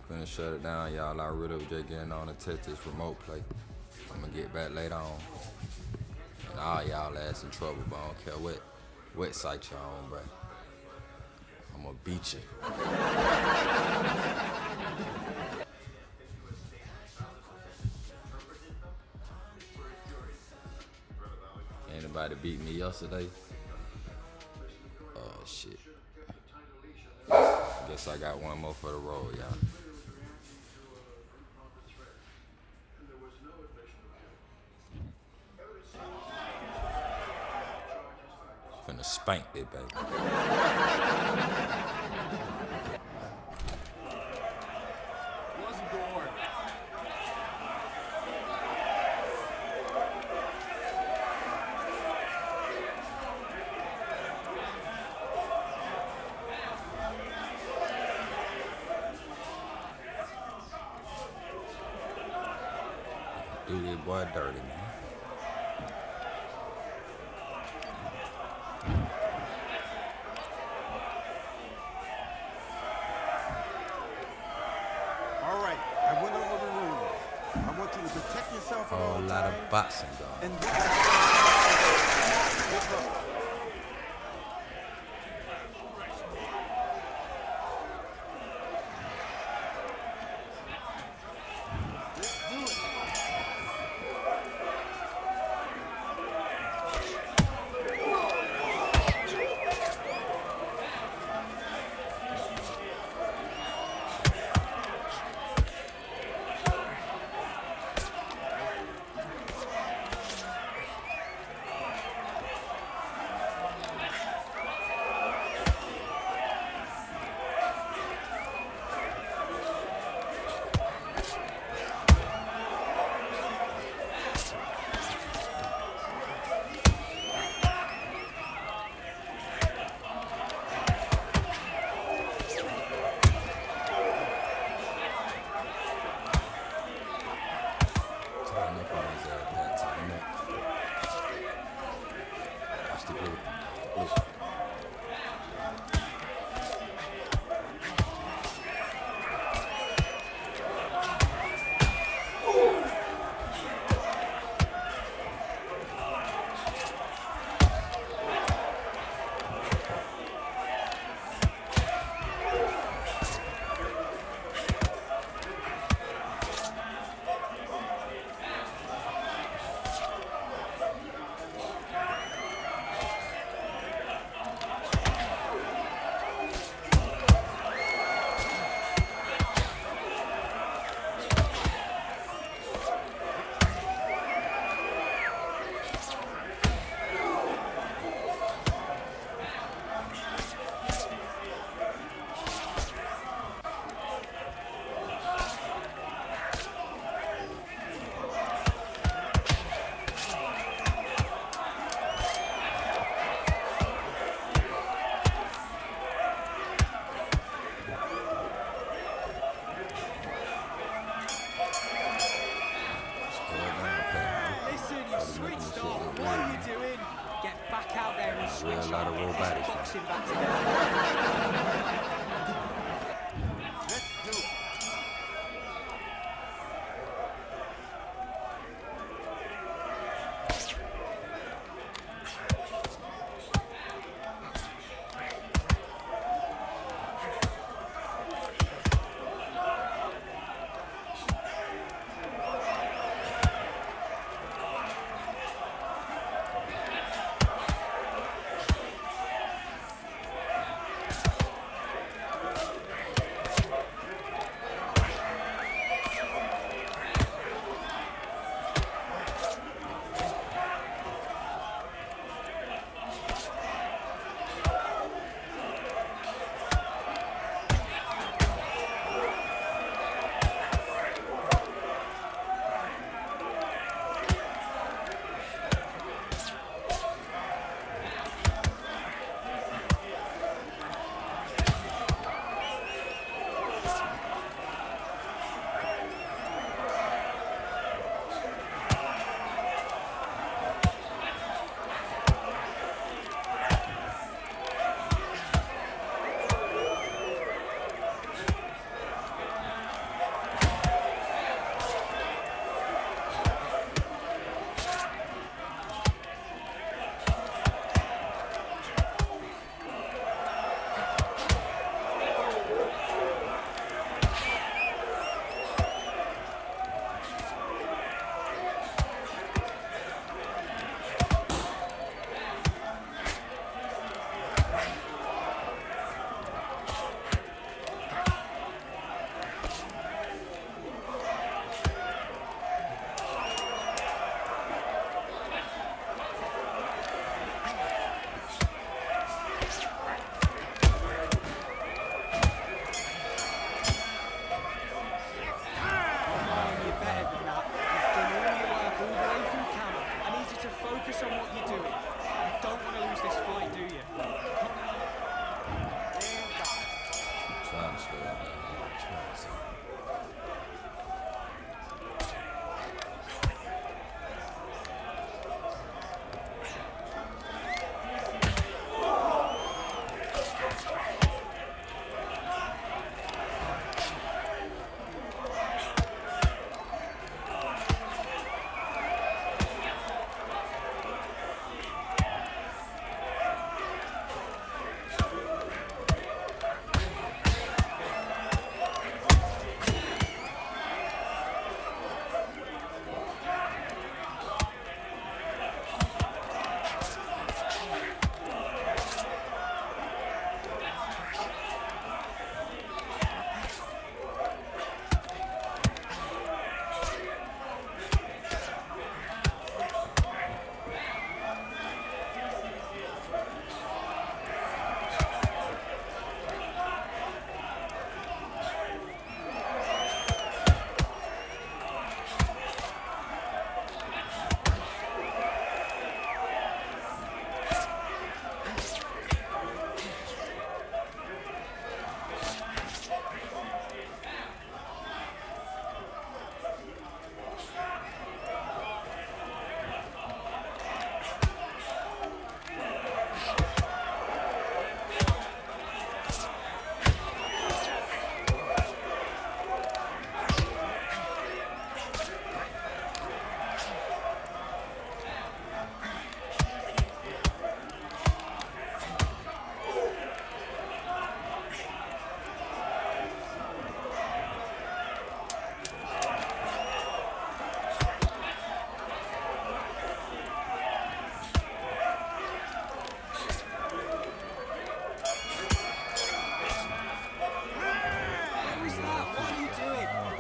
Finna shut it down, y'all. I really was just getting on to test this remote play. I'm gonna get back later on. And all y'all ass in trouble, but I don't care what site y'all on, bro. I'm gonna beat you. Anybody beat me yesterday? Oh shit. Get Guess I got one more for the road, y'all. Finna spank it, baby. Close the door. Do this boy dirty, man. All right, I went over the rules. I want you to protect yourself at all A lot times. of boxing going. And good luck. Let's do it. Tighten up on his Pat. Tighten up. Watch the blue. Blue. Listen, you switched off. What are you doing? Get back out there and switch Real lot on. of Get robotics, this man. boxing back together. Let's do it.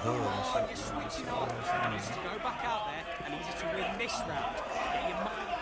hood and on, shit. you're switching off. You need to go back out there and easy to win this round. Get your mind.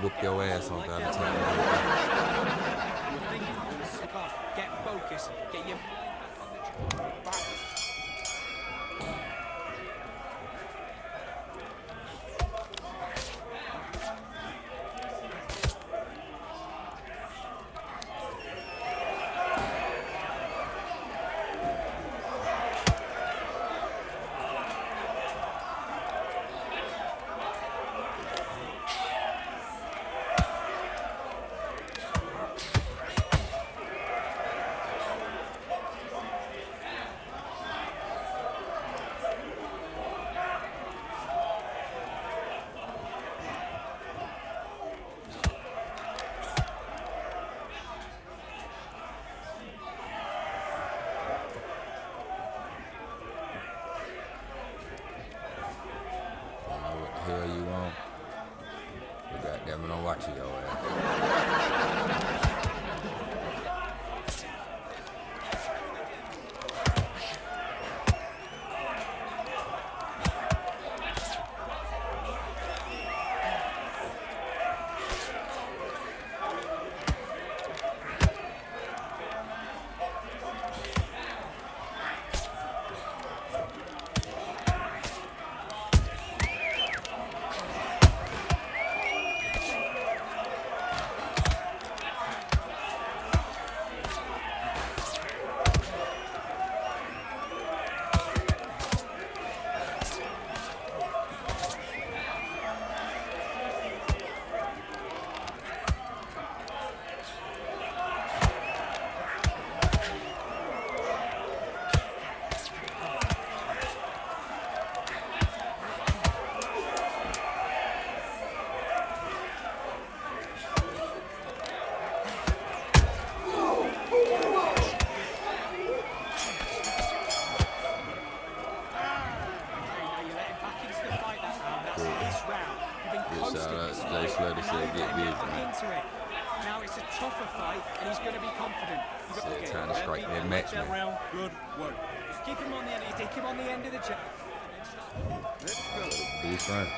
Whoop your ass on the other time. You're thinking, get focused, get your mind back on the job. Hell you want? But goddamn it, I'm watching your ass. Now it's a tougher fight, and he's going to be confident. Still trying to strike that match, man. Round, good work. Just keep him on the end. Take him on the end of the jab. Let's go. He's front.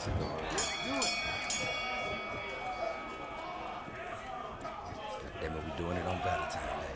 boxing going on. Damn it, we doing it on Valentine's Day.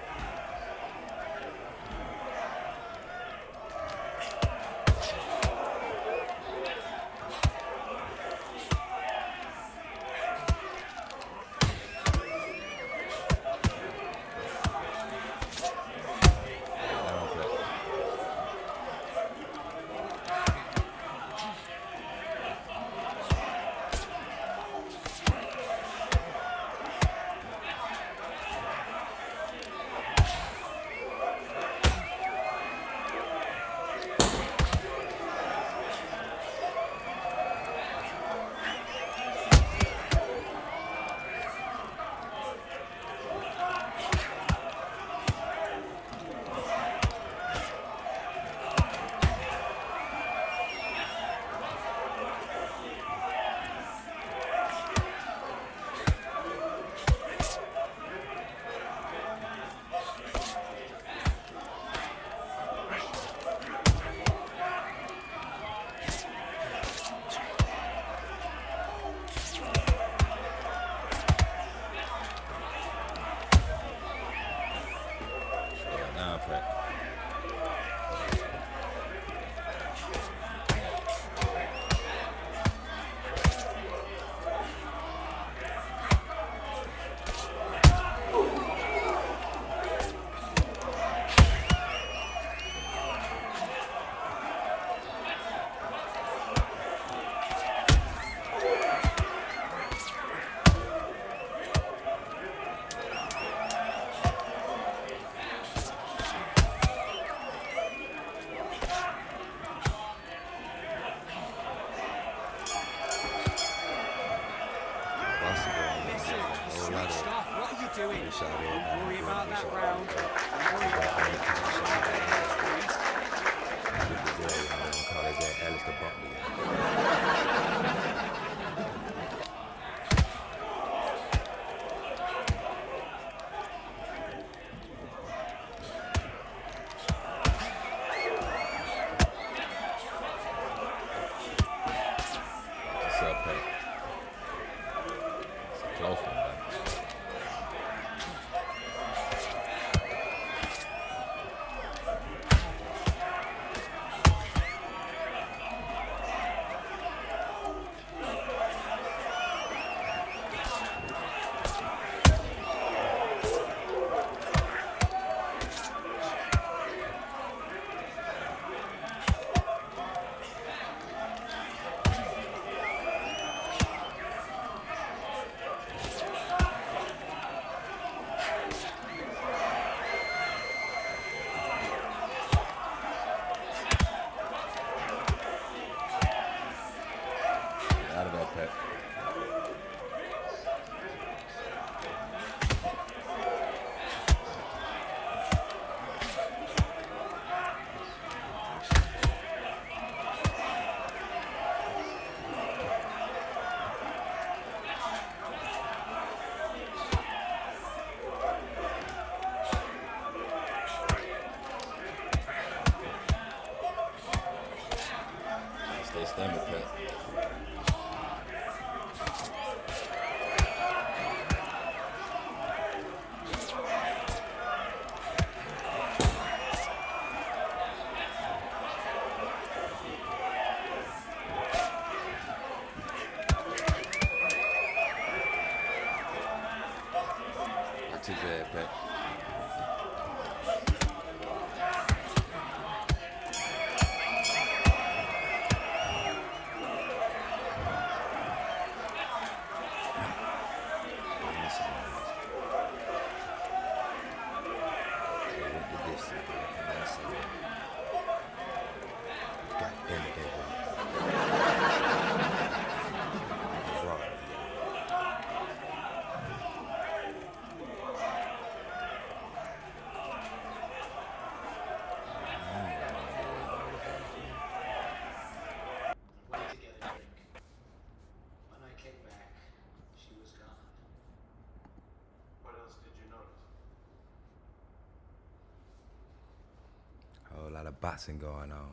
A lot of boxing going on.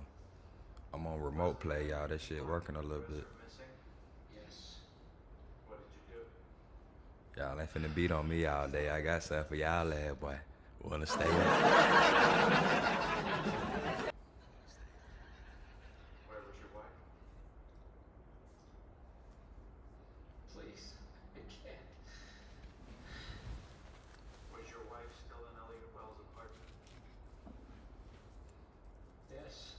I'm on remote play, y'all. That shit working a little bit. Y'all ain't finna beat on me all day. I got something for y'all, lad boy. Wanna stay up? Where was your wife? Please, I can't. Was your wife still in Elliot Wells' apartment? Yes.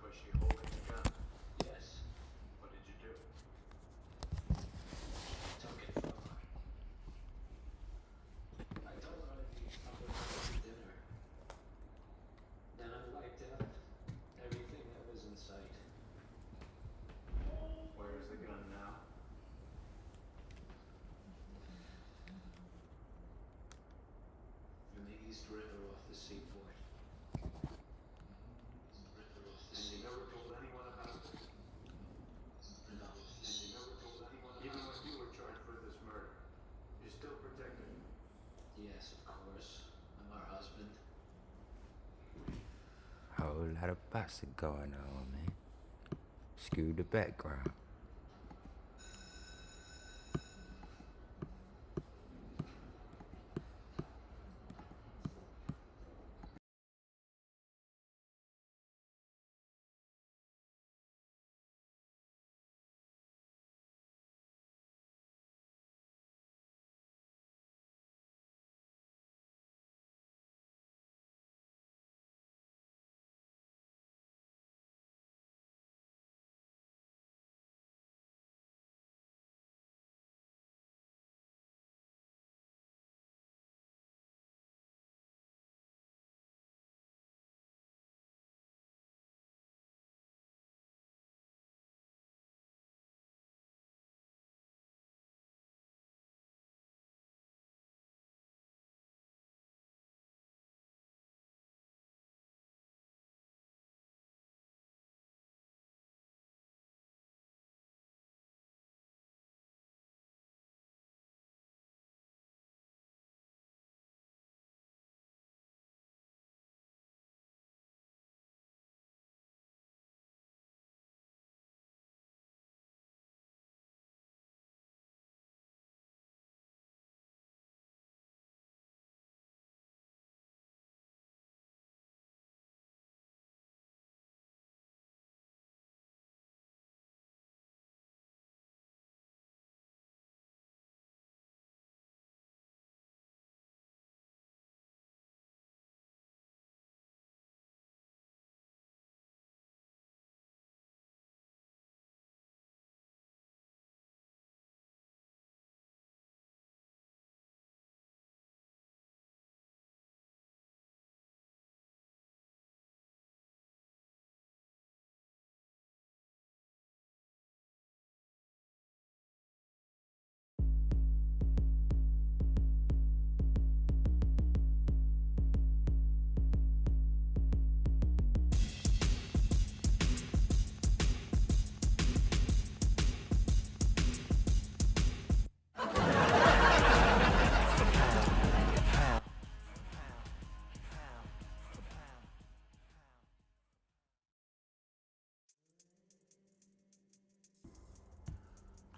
Was she holding a gun? Yes. What did you do? Took it from her. I told her I'd be coming over to dinner. Then I wiped out everything that was in sight. Where's the gun now? In the East River off the seaport. And you never told anyone about it? No. And you never told anyone about it? Even when you were charged for this murder, you still protected him? Yes, of course. I'm her husband. Whole lot of boxing going on, man. Screw the background.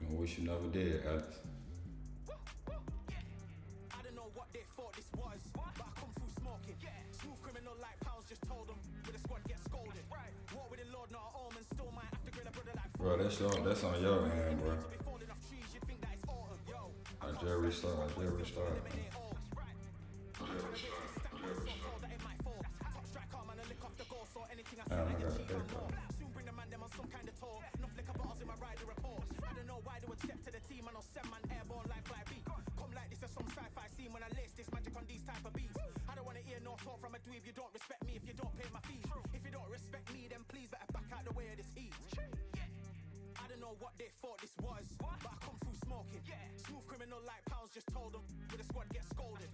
I wish you never did, Alex. I don't know what they thought this was, but I come through smoking. Smooth criminal like pounds, just told them with a squad get scolded. War with the Lord, not an almond, still might have to grill a brother like Bro, that's on your hand, bro. Jerry Star. Soon bring the man them on some kind of tour. Enough liquor bottles in my rider report. I don't know why they would step to the team and I'll send man airborne like fly beat. Come like this as some sci-fi scene when I lace this magic on these type of beats. I don't wanna hear no talk from a dweeb. You don't respect me if you don't pay my fees. If you don't respect me, then please better back out the way of this heat. I don't know what they thought this was, but I come through smoking. Smooth criminal like pounds, just told them with a squad get scolded.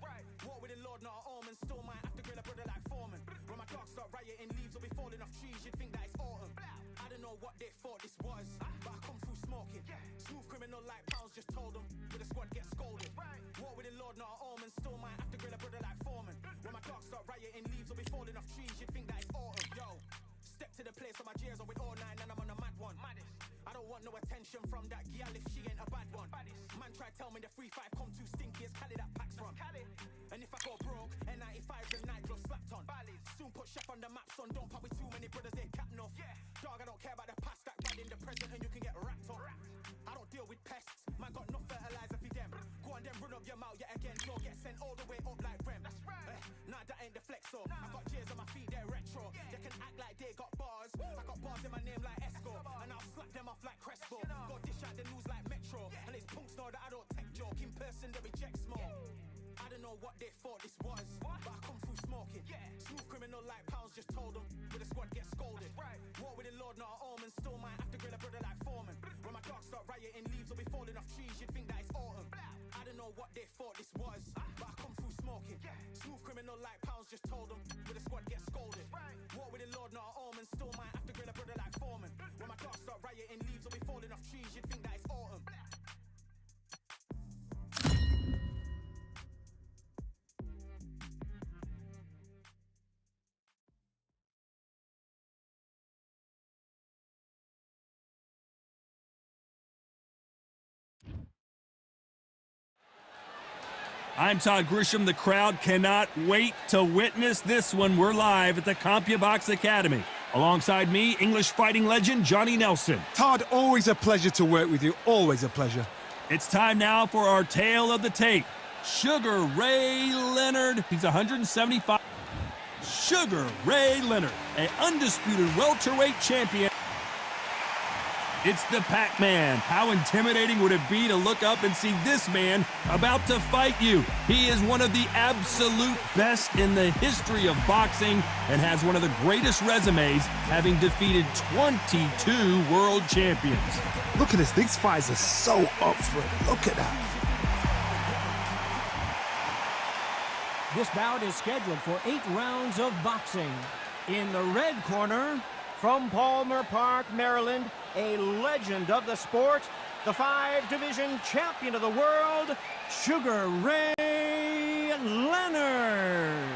War with the Lord, not an almond, still might have to grill a brother like Foreman. When my dogs start rioting, leaves will be falling off trees, you'd think that it's autumn. I don't know what they thought this was, but I come through smoking. Smooth criminal like pounds, just told them with a squad get scolded. War with the Lord, not an almond, still might have to grill a brother like Foreman. When my dogs start rioting, leaves will be falling off trees, you'd think that it's autumn. Yo, step to the place on my jeers, I'm with all nine and I'm on a mad one. I don't want no attention. Caution from that girl if she ain't a bad one. Man try tell me the 3-5 come too stinky as Cali that packs from. And if I go broke, N95 and nitro slapped on. Soon put chef on the map, son. Don't pop with too many brothers, they cap enough. Dog, I don't care about the past, that bad in the present, and you can get wrapped up. I don't deal with pests, man got no fertilizer for them. Go on then run up your mouth yet again, don't get sent all the way up like Rem. Nah, that ain't the flexo. I got J's on my feet, they're retro. They can act like they got bars. I got bars in my name like Esco, and I'll slap them off like Crespo. Go dish out the news like Metro, and it's punks know that I don't tech joke. In person, they reject smoke. I don't know what they thought this was, but I come through smoking. Smooth criminal like Pounds just told them, with the squad get scolded. War with the Lord, not an omen, still might have to grill a brother like Foreman. When my dogs start rioting, leaves will be falling off trees, you'd think that it's autumn. I don't know what they thought this was, but I come through smoking. Smooth criminal like Pounds just told them, with the squad get scolded. War with the Lord, not an omen, still might have to grill a brother like Foreman. When my dogs start rioting, leaves will be falling off trees, you'd think that it's autumn. I'm Todd Grisham. The crowd cannot wait to witness this one. We're live at the CompuBox Academy. Alongside me, English fighting legend Johnny Nelson. Todd, always a pleasure to work with you. Always a pleasure. It's time now for our tale of the tape. Sugar Ray Leonard. He's 175. Sugar Ray Leonard, an undisputed welterweight champion. It's the Pac-Man. How intimidating would it be to look up and see this man about to fight you? He is one of the absolute best in the history of boxing and has one of the greatest resumes, having defeated 22 world champions. Look at this. These fights are so up for it. Look at that. This bout is scheduled for 8 rounds of boxing. In the red corner, from Palmer Park, Maryland, a legend of the sport, the 5-division champion of the world, Sugar Ray Leonard.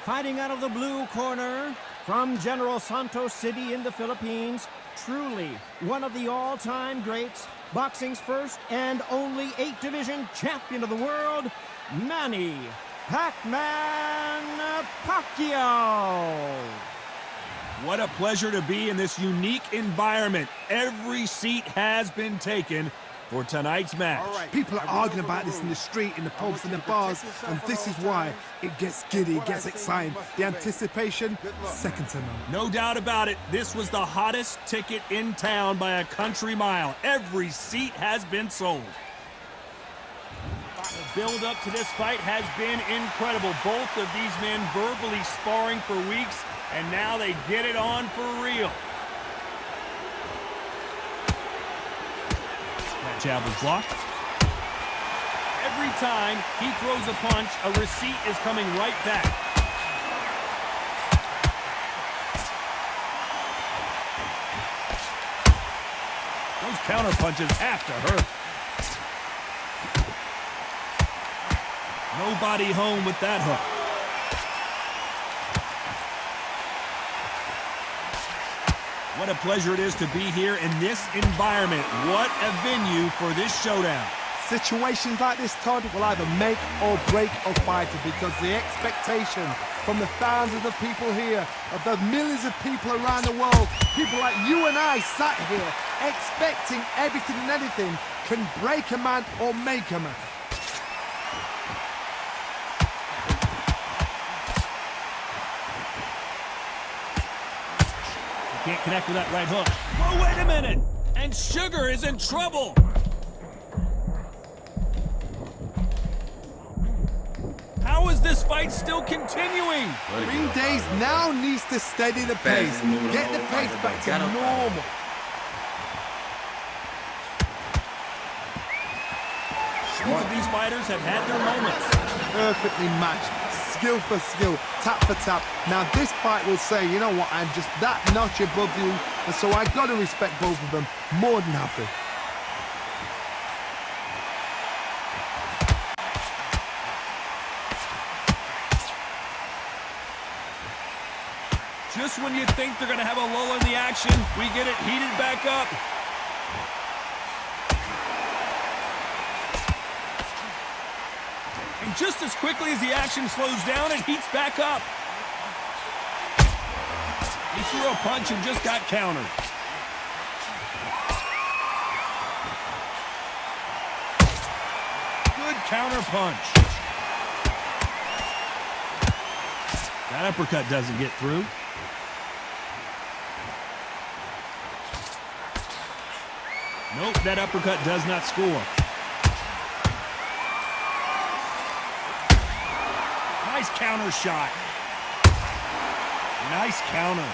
Fighting out of the blue corner, from General Santos City in the Philippines, truly one of the all-time greats, boxing's first and only 8-division champion of the world, Manny Pac-Man Pacquiao. What a pleasure to be in this unique environment. Every seat has been taken for tonight's match. People are arguing about this in the street, in the pubs, in the bars, and this is why it gets giddy, it gets exciting. The anticipation, second to none. No doubt about it, this was the hottest ticket in town by a country mile. Every seat has been sold. The build-up to this fight has been incredible. Both of these men verbally sparring for weeks, and now they get it on for real. That jab was blocked. Every time he throws a punch, a receipt is coming right back. Those counter punches have to hurt. Nobody home with that hook. What a pleasure it is to be here in this environment. What a venue for this showdown. Situations like this, Todd, will either make or break a fighter, because the expectation from the thousands of people here, of the millions of people around the world, people like you and I sat here expecting everything and anything, can break a man or make a man. Can't connect with that right hook. Whoa, wait a minute! And Sugar is in trouble! How is this fight still continuing? Ring Days now needs to steady the pace. Get the pace back to normal. Both of these fighters have had their moments. Perfectly matched. Skill for skill, tap for tap. Now this fight will say, you know what, I'm just that notch above you, and so I got to respect both of them more than happy. Just when you think they're going to have a lull in the action, we get it heated back up. just as quickly as the action slows down, it heats back up. He threw a punch and just got countered. Good counter punch. That uppercut doesn't get through. Nope, that uppercut does not score. Nice counter shot. Nice counter.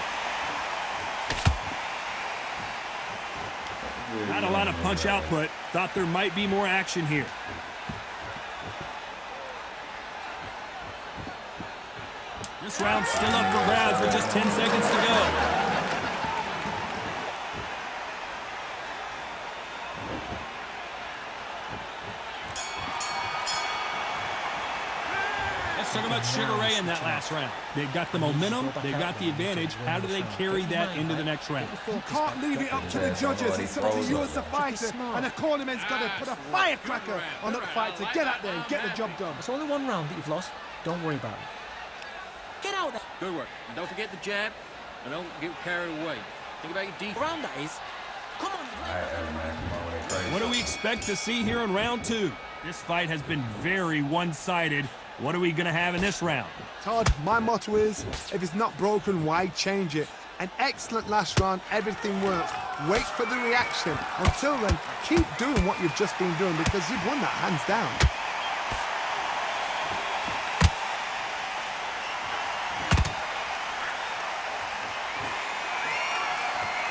Not a lot of punch output. Thought there might be more action here. This round's still up for grabs with just 10 seconds to go. Let's talk about Sugar Ray in that last round. They've got the momentum, they've got the advantage. How do they carry that into the next round? You can't leave it up to the judges. It's up to you as the fighter. And the cornerman's got to put a firecracker on that fight to get out there and get the job done. It's only one round that you've lost. Don't worry about it. Get out there. Good work. And don't forget the jab, and don't get carried away. Think about your defense. Round that is. Come on. What do we expect to see here in round 2? This fight has been very one-sided. What are we going to have in this round? Todd, my motto is, if it's not broken, why change it? An excellent last round, everything worked. Wait for the reaction. Until then, keep doing what you've just been doing because you've won that hands down.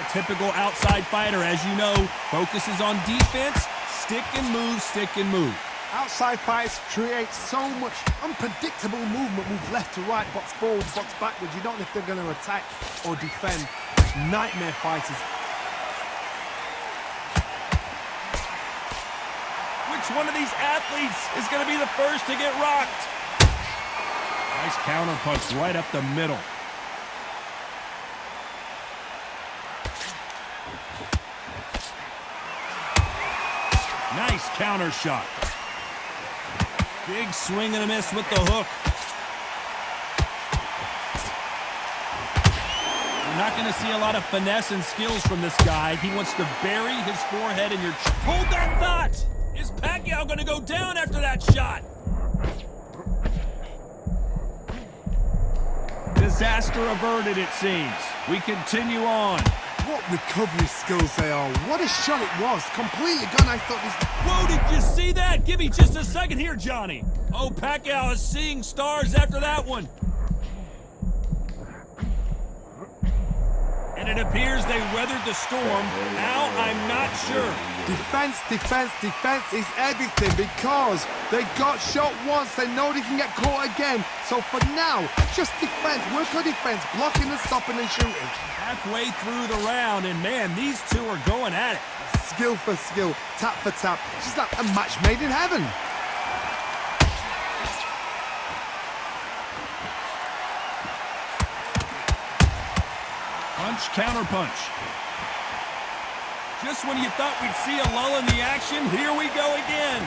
A typical outside fighter, as you know, focuses on defense, stick and move, stick and move. Outside fights create so much unpredictable movement, move left to right, box forward, box backwards. You don't know if they're going to attack or defend. Nightmare fighters. Which one of these athletes is going to be the first to get rocked? Nice counter punch right up the middle. Nice counter shot. Big swing and a miss with the hook. You're not going to see a lot of finesse and skills from this guy. He wants to bury his forehead in your... Hold that thought! Is Pacquiao going to go down after that shot? Disaster averted, it seems. We continue on. What recovery skills they are. What a shot it was. Completely gone. I thought this... Whoa, did you see that? Give me just a second here, Johnny. Oh, Pacquiao is seeing stars after that one. And it appears they weathered the storm. How? I'm not sure. Defense, defense, defense is everything because they got shot once. They know they can get caught again. So for now, just defense. Work on defense. Blocking and stopping and shooting. Halfway through the round, and man, these two are going at it. Skill for skill, tap for tap. It's like a match made in heaven. Punch, counter punch. Just when you thought we'd see a lull in the action, here we go again.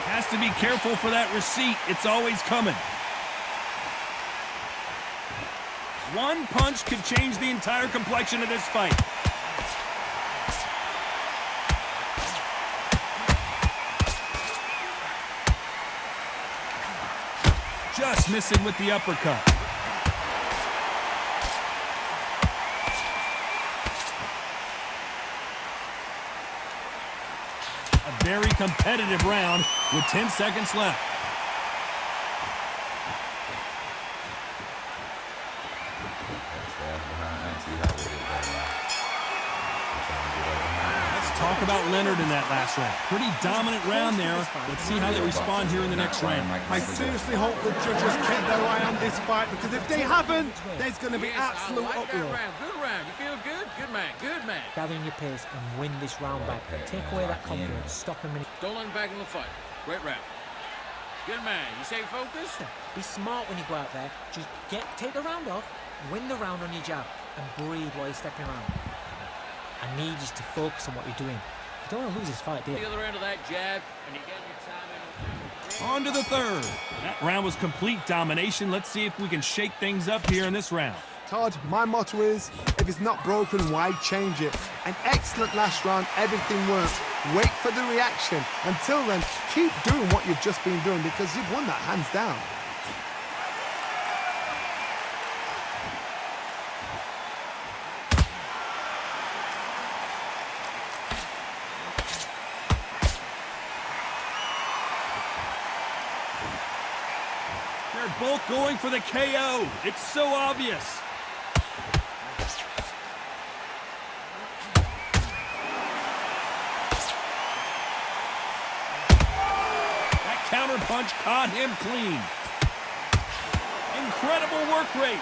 Has to be careful for that receipt. It's always coming. One punch could change the entire complexion of this fight. Just missing with the uppercut. A very competitive round with 10 seconds left. Talk about Leonard in that last round. Pretty dominant round there. Let's see how they respond here in the next round. I seriously hope the judges kept their eye on this fight because if they haven't, there's going to be absolute uproar. Good round. You feel good? Good man. Good man. Gather in your pace and win this round back. Take away that confidence. Stop him. Don't let him back in the fight. Great round. Good man. You stay focused? Be smart when you go out there. Just take the round off, win the round on your jab, and breathe while you're stepping around. I need you to focus on what you're doing. don't want to lose this fight, do you? The other end of that jab, and you get your time in. On to the third. That round was complete domination. Let's see if we can shake things up here in this round. Todd, my motto is, if it's not broken, why change it? An excellent last round, everything works. Wait for the reaction. Until then, keep doing what you've just been doing because you've won that hands down. They're both going for the KO. It's so obvious. Counter punch caught him clean. Incredible work rate.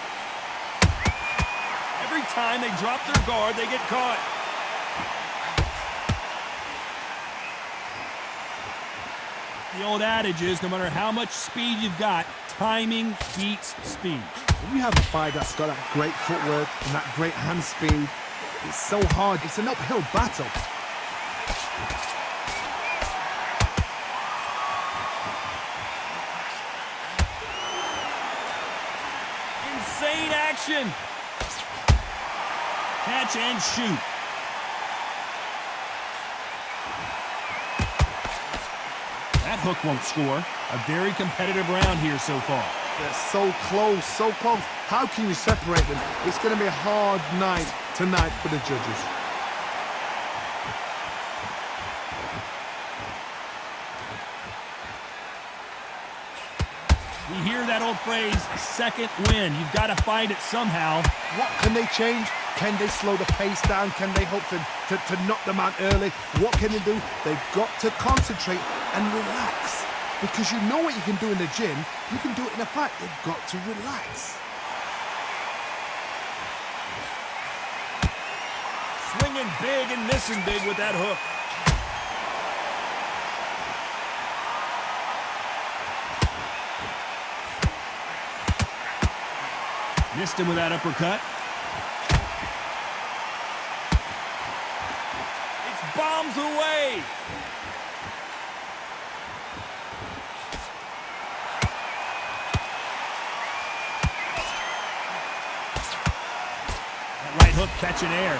Every time they drop their guard, they get caught. The old adage is, no matter how much speed you've got, timing beats speed. When you have a fight that's got that great footwork and that great hand speed, it's so hard. It's an uphill battle. Insane action. Catch and shoot. That hook won't score. A very competitive round here so far. They're so close, so close. How can you separate them? It's going to be a hard night tonight for the judges. We hear that old phrase, second win. You've got to find it somehow. What can they change? Can they slow the pace down? Can they hope to knock them out early? What can they do? They've got to concentrate and relax. Because you know what you can do in the gym, you can do it in a fight. They've got to relax. Swinging big and missing big with that hook. Missed him with that uppercut. It's bombs away. That right hook catching air.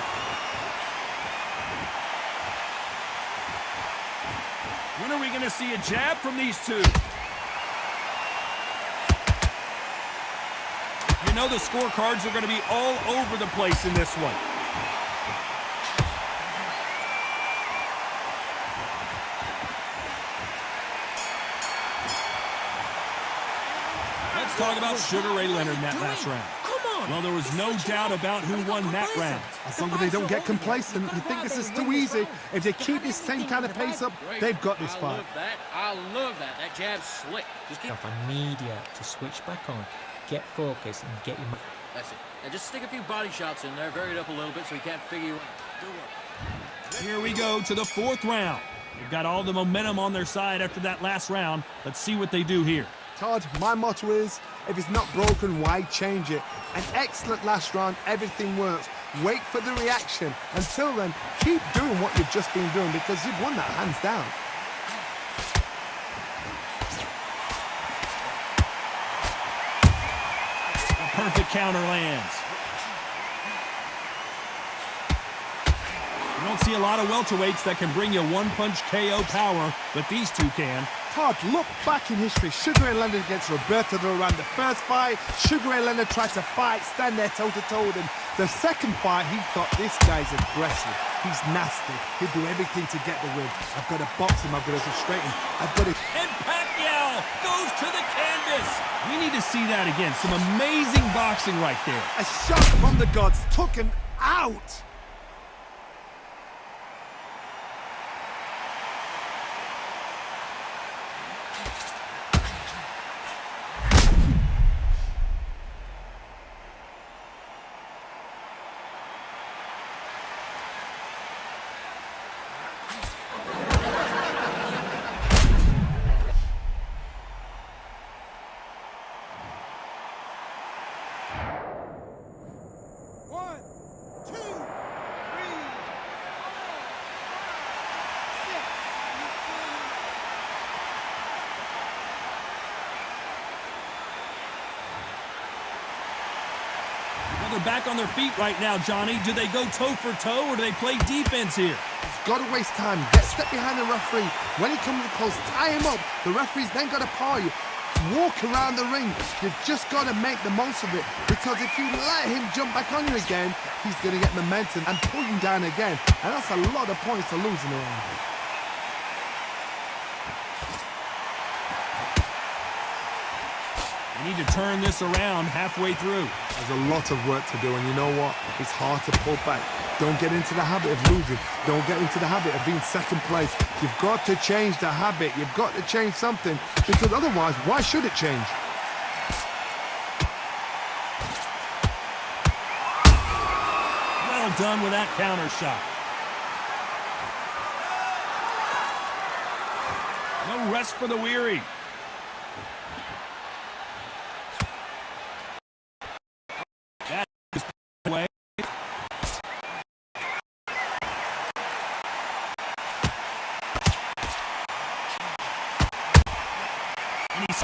When are we going to see a jab from these two? You know the scorecards are going to be all over the place in this one. Let's talk about Sugar Ray Leonard in that last round. Well, there was no doubt about who won that round. As long as they don't get complacent, you think this is too easy. If they keep this same kind of pace up, they've got this fight. I love that. That jab's slick. Just keep... Immediate to switch back on. Get focused and get your... That's it. And just stick a few body shots in there, vary it up a little bit so he can't figure you out. Good work. Here we go to the fourth round. They've got all the momentum on their side after that last round. Let's see what they do here. Todd, my motto is, if it's not broken, why change it? An excellent last round, everything works. Wait for the reaction. Until then, keep doing what you've just been doing because you've won that hands down. Perfect counter lands. You don't see a lot of welterweights that can bring you one-punch KO power, but these two can. Todd, look back in history. Sugar Ray Leonard against Roberto Duran. The first fight, Sugar Ray Leonard tried to fight, stand there toe-to-toe with him. The second fight, he thought, this guy's aggressive. He's nasty. He'll do everything to get the win. I've got to box him. I've got to frustrate him. I've got to... And Pacquiao goes to the canvas. We need to see that again. Some amazing boxing right there. A shot from the gods took him out. back on their feet right now, Johnny. Do they go toe for toe or do they play defense here? He's got to waste time. Get step behind the referee. When he comes close, tie him up. The referee's then got to paw you. Walk around the ring. You've just got to make the most of it, because if you let him jump back on you again, he's going to get momentum and pull you down again. And that's a lot of points to lose in the round. We need to turn this around halfway through. There's a lot of work to do, and you know what? It's hard to pull back. Don't get into the habit of losing. Don't get into the habit of being second place. You've got to change the habit. You've got to change something, because otherwise, why should it change? Well done with that counter shot. No rest for the weary.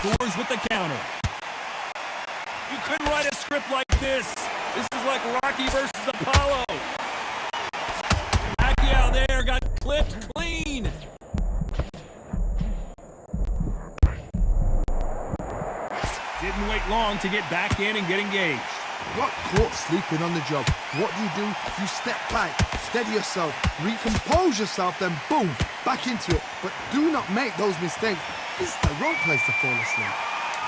Scores with the counter. You couldn't write a script like this. This is like Rocky versus Apollo. Pacquiao there got clipped clean. Didn't wait long to get back in and get engaged. Got caught sleeping on the job. What do? You step back, steady yourself, recompose yourself, then boom, back into it. But do not make those mistakes. It's the wrong place to fall asleep.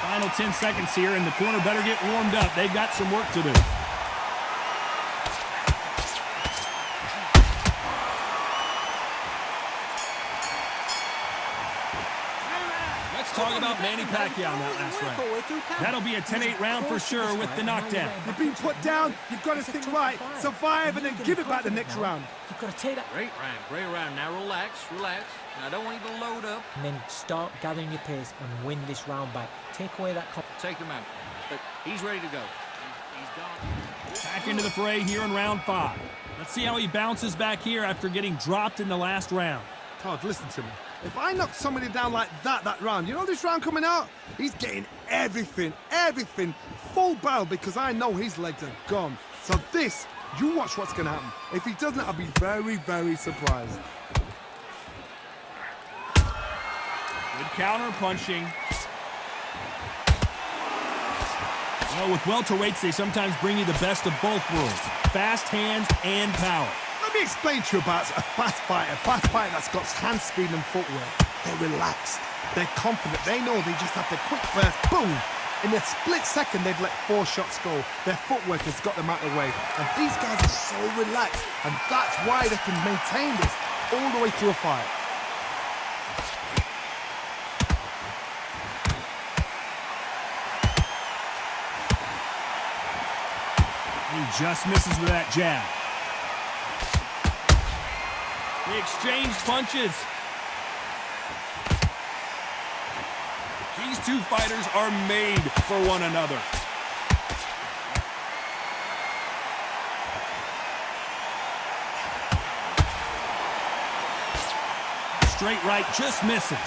Final 10 seconds here, and the corner better get warmed up. They've got some work to do. Let's talk about Manny Pacquiao in that last round. That'll be a 10-8 round for sure with the knockdown. You've been put down, you've got to think right, survive, and then give it back the next round. You've got to take that. Great round. Now relax. Now I don't want you to load up. And then start gathering your pace and win this round back. Take away that. Take him out. But he's ready to go. He's gone. Back into the fray here in round 5. Let's see how he bounces back here after getting dropped in the last round. Todd, listen to me. If I knock somebody down like that round, you know this round coming out? He's getting everything, full barrel, because I know his legs are gone. So this, you watch what's going to happen. If he doesn't, I'll be very, very surprised. Good counter punching. Well, with welterweights, they sometimes bring you the best of both worlds. Fast hands and power. Let me explain to you about a fast fighter that's got hand speed and footwork. They're relaxed. They're confident. They know they just have to quick burst, boom. In a split second, they've let 4 shots go. Their footwork has got them out of the way. And these guys are so relaxed. And that's why they can maintain this all the way through a fight. He just misses with that jab. They exchange punches. These two fighters are made for one another. Straight right just misses.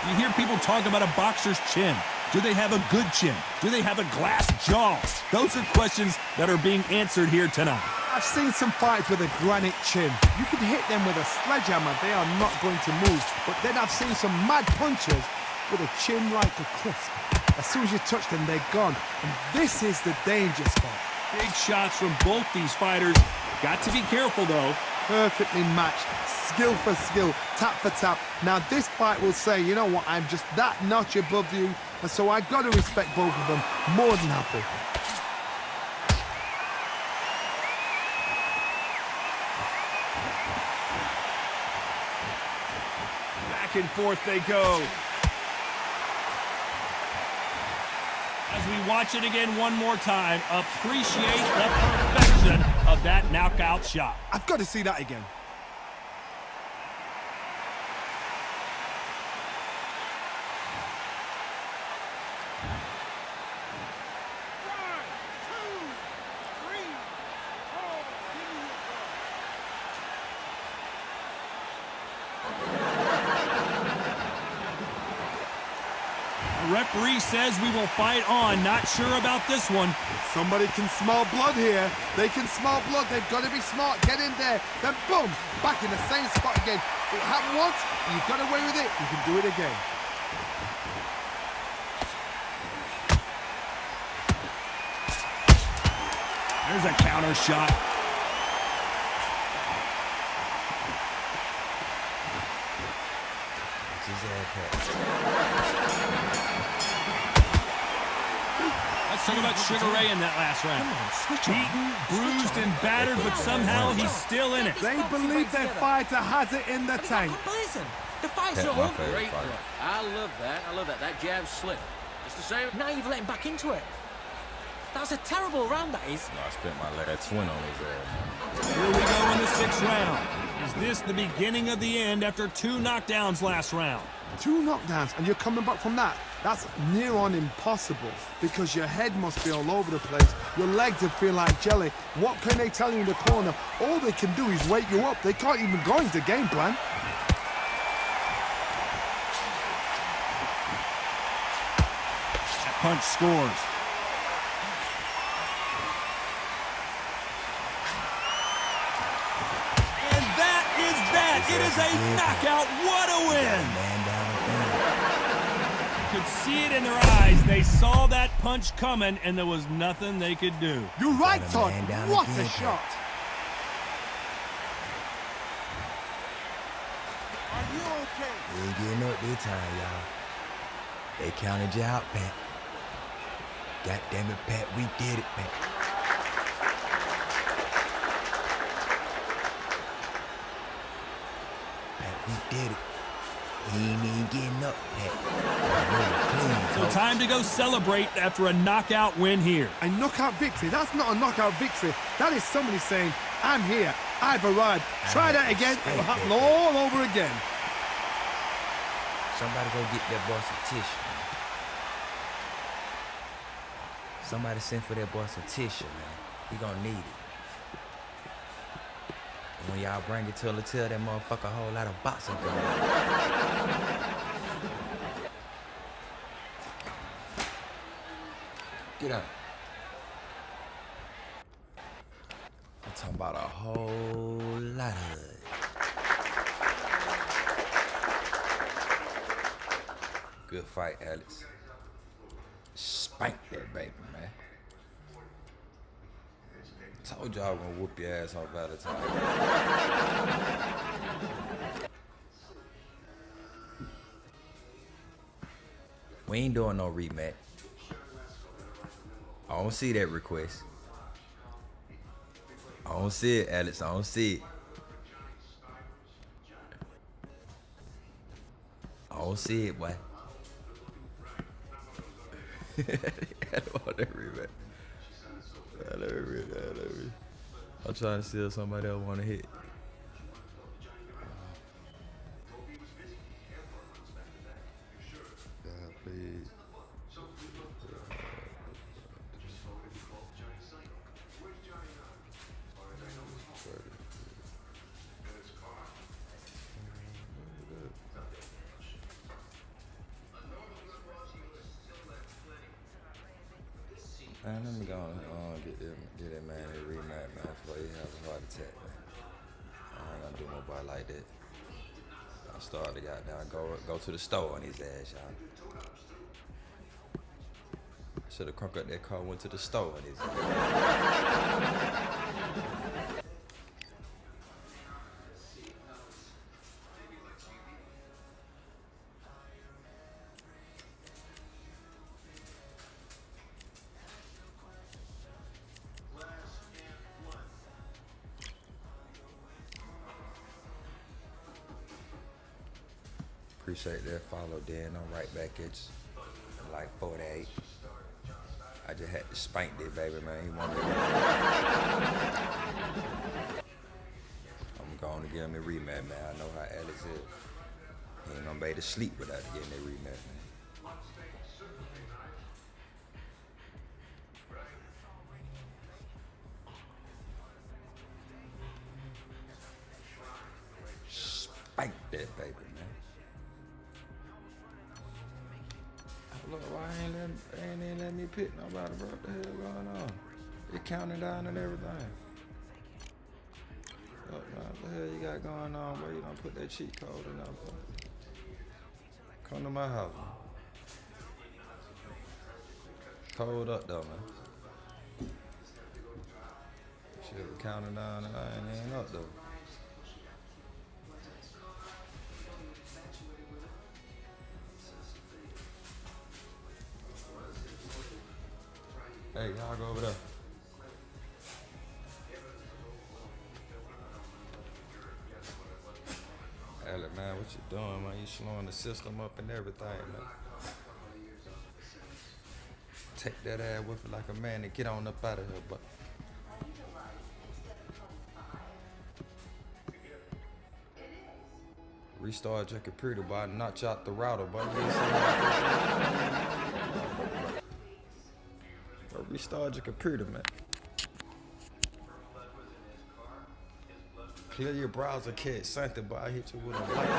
You hear people talk about a boxer's chin. Do they have a good chin? Do they have a glass jaw? Those are questions that are being answered here tonight. I've seen some fights with a granite chin. You can hit them with a sledgehammer, they are not going to move. But then I've seen some mad punchers with a chin like a crisp. As soon as you touch them, they're gone. And this is the danger spot. Big shots from both these fighters. Got to be careful, though. Perfectly matched. Skill for skill, tap for tap. Now this fight will say, you know what, I'm just that notch above you, and so I've got to respect both of them more than happy. Back and forth they go. As we watch it again one more time, appreciate the perfection of that knockout shot. I've got to see that again. referee says we will fight on. Not sure about this one. Somebody can smell blood here. They can smell blood. They've got to be smart. Get in there. Then boom, back in the same spot again. It happened once. You got away with it. You can do it again. There's a counter shot. Let's talk about Sugar Ray in that last round. Beaten, bruised, and battered, but somehow he's still in it. They believe their fighter has it in the tank. Listen, the fight's That's over. my favorite Great fight. work. I love that. I love that. That jab slipped. It's the same. Now you've let him back into it. That's a terrible round, that is. I spent my last twin on his ass. Here we go in the 6th round. Is this the beginning of the end after 2 knockdowns last round? 2 knockdowns, and you're coming back from that. That's near on impossible because your head must be all over the place. Your legs would feel like jelly. What can they tell you in the corner? All they can do is wake you up. They can't even go into game plan. That punch scores. And that is that. It is a knockout. What a win! You could see it in their eyes. They saw that punch coming, and there was nothing they could do. You're right, Todd. What a shot. Are you okay? We ain't getting up this time, y'all. They counted you out, Pat. God damn it, Pat, we did it, Pat. Pat, we did it. He ain't even getting up, Pat. So time to go celebrate after a knockout win here. A knockout victory? That's not a knockout victory. That is somebody saying, I'm here. I've arrived. Try that again. It'll happen all over again. Somebody go get that boy some tissue. Somebody send for that boy some tissue, man. He gonna need it. And when y'all bring it to him, tell that motherfucker a whole lot of boxing going on. Get up. I'm talking about a whole lot of it. Good fight, Alex. Spank that baby, man. Told y'all I was gonna whoop your ass on Valentine's. We ain't doing no rematch. I don't see that request. I don't see it, Alex. I don't see it. I don't see it, boy. I don't want that rematch. I'm trying to see if somebody else want to hit. Please. Man, let me go and get that man a rematch, man, before he has a heart attack, man. I ain't gonna do no boy like that. I started to go to the store on his ass, y'all. Should have crunk up that car, went to the store on his ass. Appreciate that follow, Dan. I'm right back at you. In like 48. I just had to spank that baby, man. He wanted it. I'm going to give him a rematch, man. I know how Alex is. He ain't gonna be able to sleep without getting that rematch, man. Spank that baby, man. Look, why even pick nobody, bro. What the hell going on? It counting down and everything. What the hell you got going on, bro? You don't put that cheat code in there, bro. Come to my house, man. Cold up though, man. Shit, we're counting down and I ain't up though. Hey, y'all go over there. Alec, man, what you doing, man? You slowing the system up and everything, man. Take that ass with it like a man and get on up out of here, but. Restart your computer, boy. Notch out the router, boy. Restart your computer, man. Clear your browser, kid. Something, but I hit you with a light.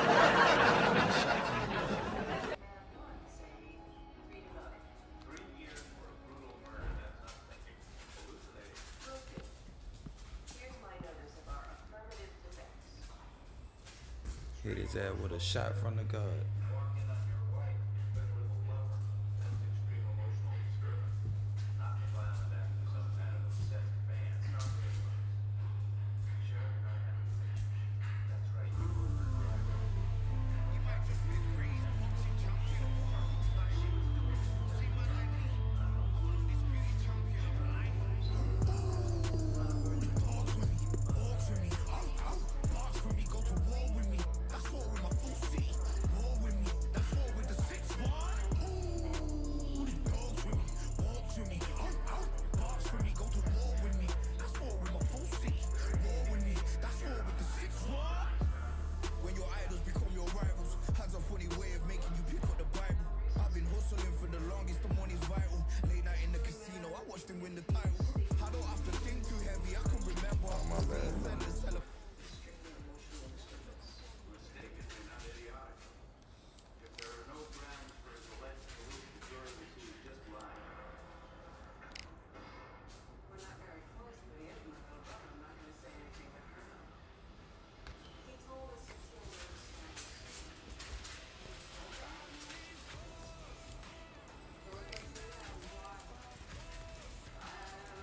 Hit his ass with a shot from the gun.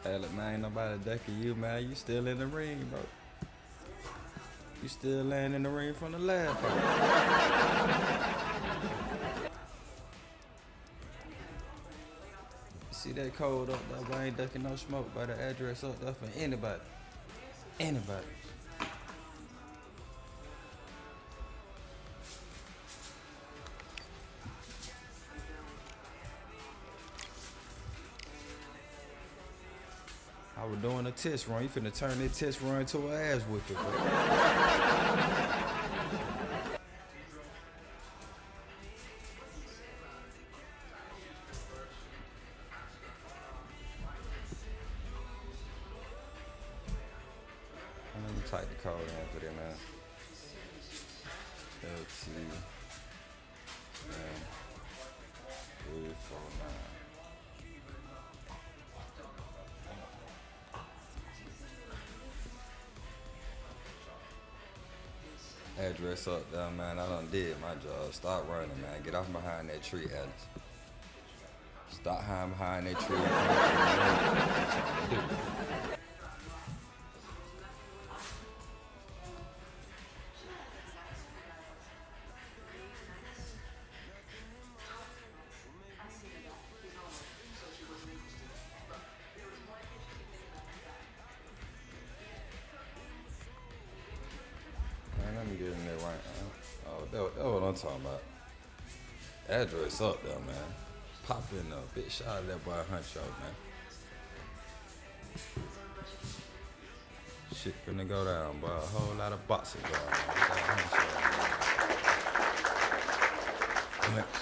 Alec, man, ain't nobody ducking you, man. You still in the ring, bro. You still laying in the ring from the last fight. You see that code up there, but I ain't ducking no smoke by the address up there for anybody. Anybody. I was doing a test run. You finna turn that test run to an ass whipping, bro. Let me type the code in for that, man. LT 349. Address up there, man. I done did my job. Stop running, man. Get off behind that tree, Alice. Stop hiding behind that tree. Let me get in there right now. Oh, that's what I'm talking about. Address up there, man. Pop in a big shot of that boy Huncho, man. Shit finna go down, boy. A whole lot of boxing going on. Hunch.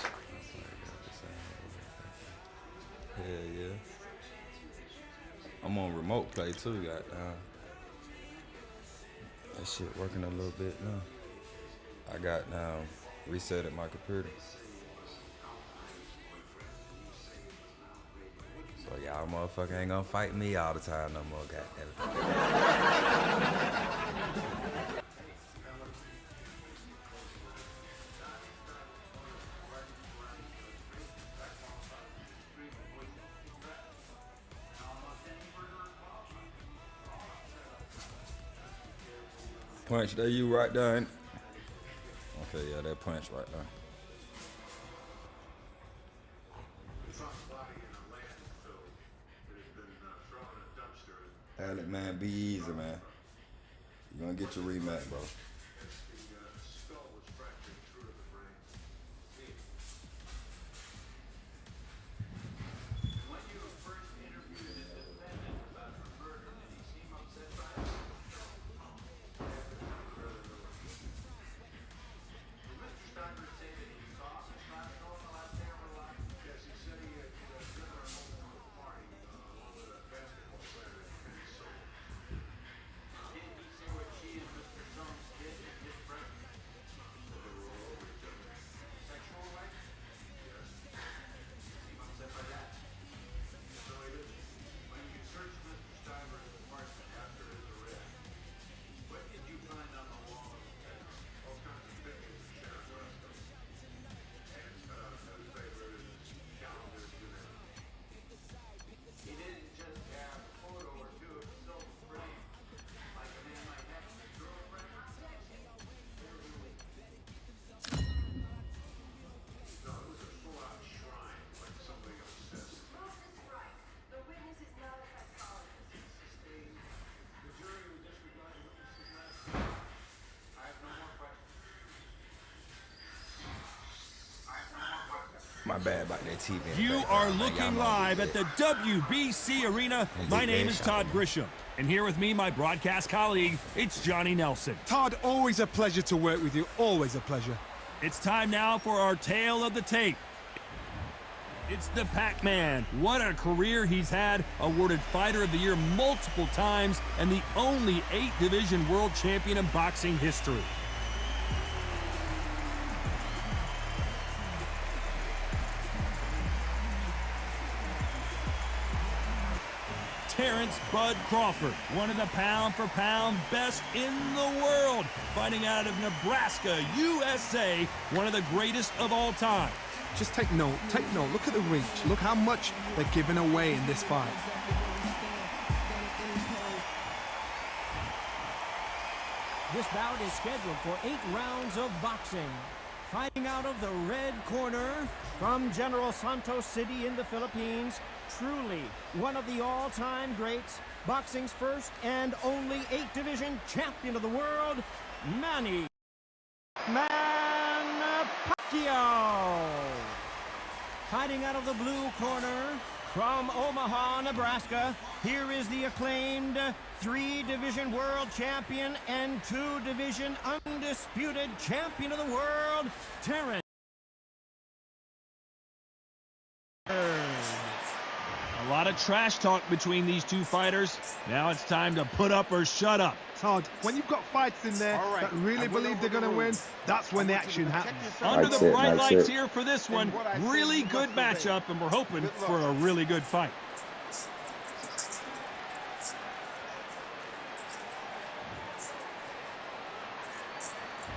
Hell yeah. I'm on remote play too, goddamn. That shit working a little bit now. I got now resetted my computer. Y'all motherfucker ain't gonna fight me all the time no more, goddamn. Punch, there you right there, ain't it? Okay, yeah, that punch right there. Alec, man, be easy, man. You're gonna get your rematch, bro. My bad about that TV. You are looking live at the WBC Arena. My name is Todd Grisham. And here with me, my broadcast colleague, it's Johnny Nelson. Todd, always a pleasure to work with you. Always a pleasure. It's time now for our tale of the tape. It's the Pac-Man. What a career he's had. Awarded Fighter of the Year multiple times and the only 8-division world champion in boxing history. Terrence Bud Crawford, one of the pound-for-pound best in the world, fighting out of Nebraska, USA, one of the greatest of all time. Just take note, look at the reach, look how much they're giving away in this fight. This bout is scheduled for 8 rounds of boxing. Fighting out of the red corner from General Santos City in the Philippines, truly one of the all-time greats, boxing's first and only 8-division champion of the world, Manny Pacquiao. Fighting out of the blue corner from Omaha, Nebraska, here is the acclaimed 3-division world champion and 2-division undisputed champion of the world, Terrence. A lot of trash talk between these two fighters. Now it's time to put up or shut up. Todd, when you've got fights in there that really believe they're going to win, that's when the action happens. Under the bright lights here for this one, really good matchup, and we're hoping for a really good fight.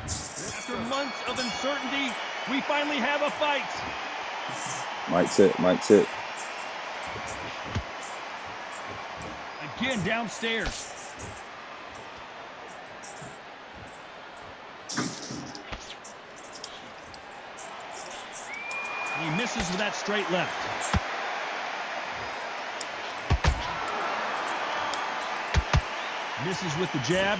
After months of uncertainty, we finally have a fight. Mic tip. Again downstairs. He misses with that straight left. Misses with the jab.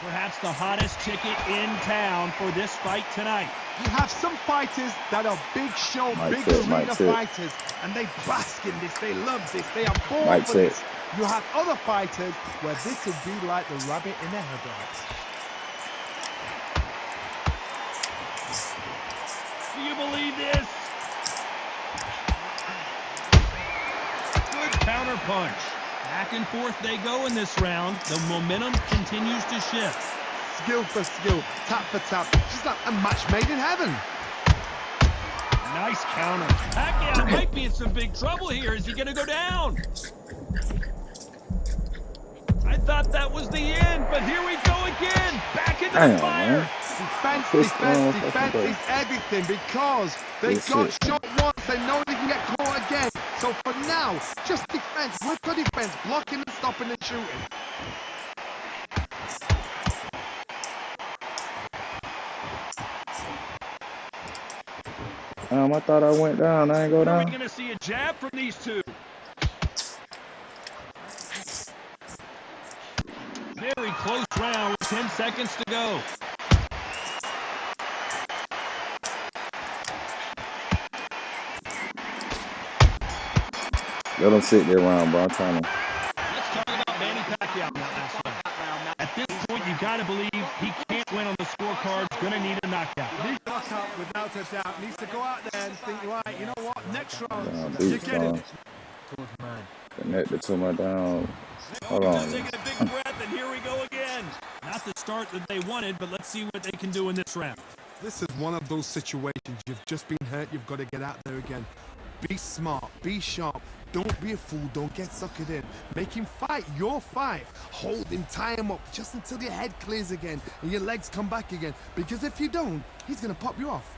Perhaps the hottest ticket in town for this fight tonight. You have some fighters that are big show, big arena fighters, and they bask in this, they love this, they are born for this. You have other fighters where this would be like the rabbit in the headlights. Do you believe this? Good counter punch. Back and forth they go in this round. The momentum continues to shift. skill for skill, tap for tap. Just like a match made in heaven. Nice counter. Pacquiao might be in some big trouble here. Is he going to go down? I thought that was the end, but here we go again. Back into the fire. Defense is everything because they got shot once. They know they can get caught again. So for now, just defense. Look for defense. Blocking and stopping and shooting. I thought I went down. I ain't go down. Are we going to see a jab from these two? Very close round with 10 seconds to go. Let them sit there around, bro. I'm trying to. Let's talk about Manny Pacquiao in that last round. At this point, you got to believe he can't win on the scorecard. Going to need a knockout. Needs to knock out without a doubt. Needs to go out there and think, right, you know what? Next round, Beat you get it. Good man. Connected to my down. Hold on. Taking a big breath, and here we go again. Not the start that they wanted, but let's see what they can do in this round. This is one of those situations. You've just been hurt. You've got to get out there again. Be smart. Be sharp. Don't be a fool. Don't get suckered in. Make him fight your fight. Hold him. Tie him up just until your head clears again and your legs come back again. Because if you don't, he's going to pop you off.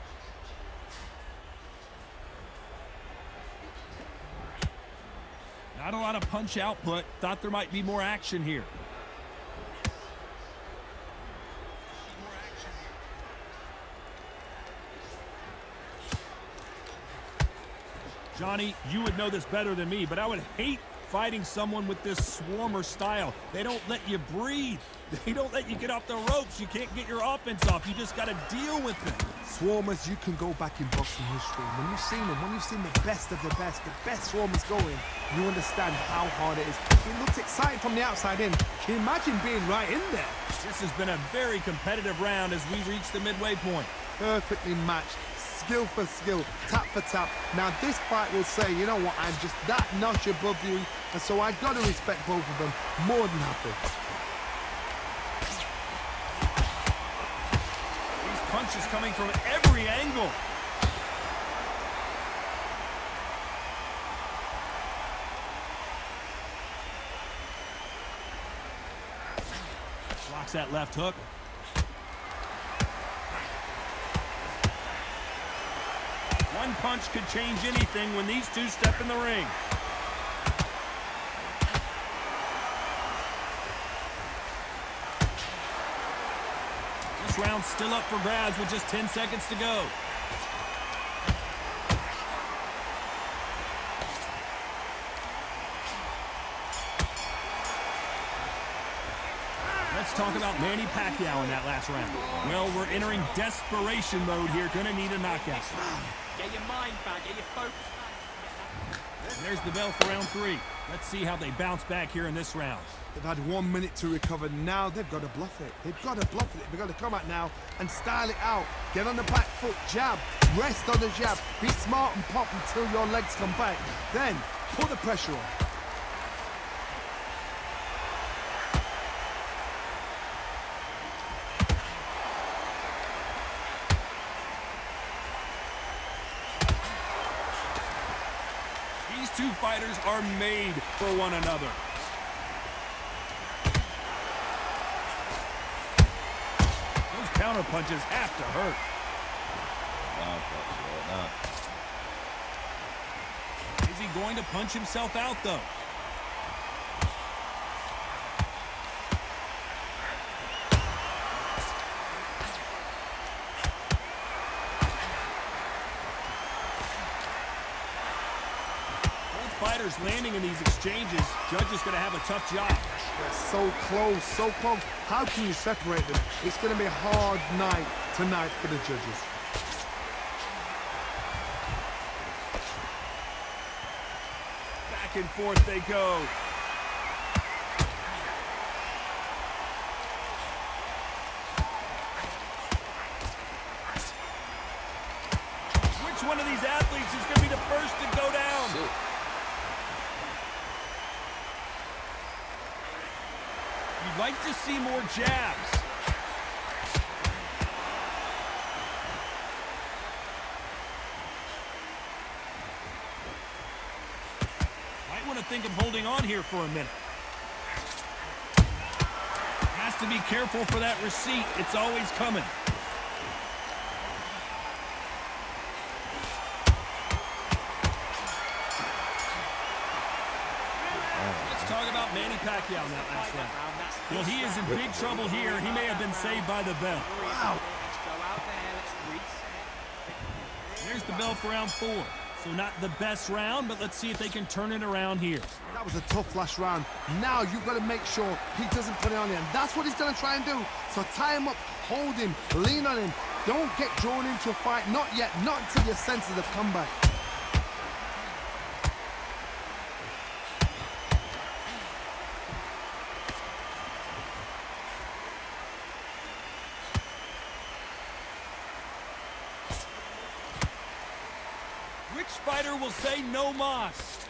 Not a lot of punch output. Thought there might be more action here. Johnny, you would know this better than me, but I would hate fighting someone with this swarmer style. They don't let you breathe. They don't let you get off the ropes. You can't get your offense off. You just got to deal with them. Swarmers, you can go back in boxing history. When you've seen them, when you've seen the best of the best swarmers going, you understand how hard it is. It looks exciting from the outside in. Can you imagine being right in there? This has been a very competitive round as we reach the midway point. Perfectly matched. Skill for skill, tap for tap. Now this fight will say, you know what, I'm just that notch above you, and so I got to respect both of them more than happy. These punches coming from every angle. Blocks that left hook. One punch could change anything when these two step in the ring. This round's still up for grabs with just 10 seconds to go. Let's talk about Manny Pacquiao in that last round. Well, we're entering desperation mode here. Gonna need a knockout. Get your mind back, get your focus back. And there's the bell for round 3. Let's see how they bounce back here in this round. They've had 1 minute to recover. Now they've got to bluff it. They've got to bluff it. They've got to come out now and style it out. Get on the back foot, jab, rest on the jab. Be smart and pop until your legs come back. Then put the pressure on. These two fighters are made for one another. Those counter punches have to hurt. Is he going to punch himself out, though? Fighters landing in these exchanges. Judge is going to have a tough job. They're so close, so close. How can you separate them? It's going to be a hard night tonight for the judges. Back and forth they go. Which one of these athletes is going to be the first to go down? Shit. You'd like to see more jabs. think of holding on here for a minute. Has to be careful for that receipt. It's always coming. Let's talk about Manny Pacquiao in that last round. Well, he is in big trouble here. He may have been saved by the bell. Wow. There's the bell for round 4. So not the best round, but let's see if they can turn it around here. That was a tough last round. Now you've got to make sure he doesn't put it on him. That's what he's going to try and do. So tie him up, hold him, lean on him. Don't get drawn into a fight. Not yet. Not until your senses have come back. Which fighter will say no mas?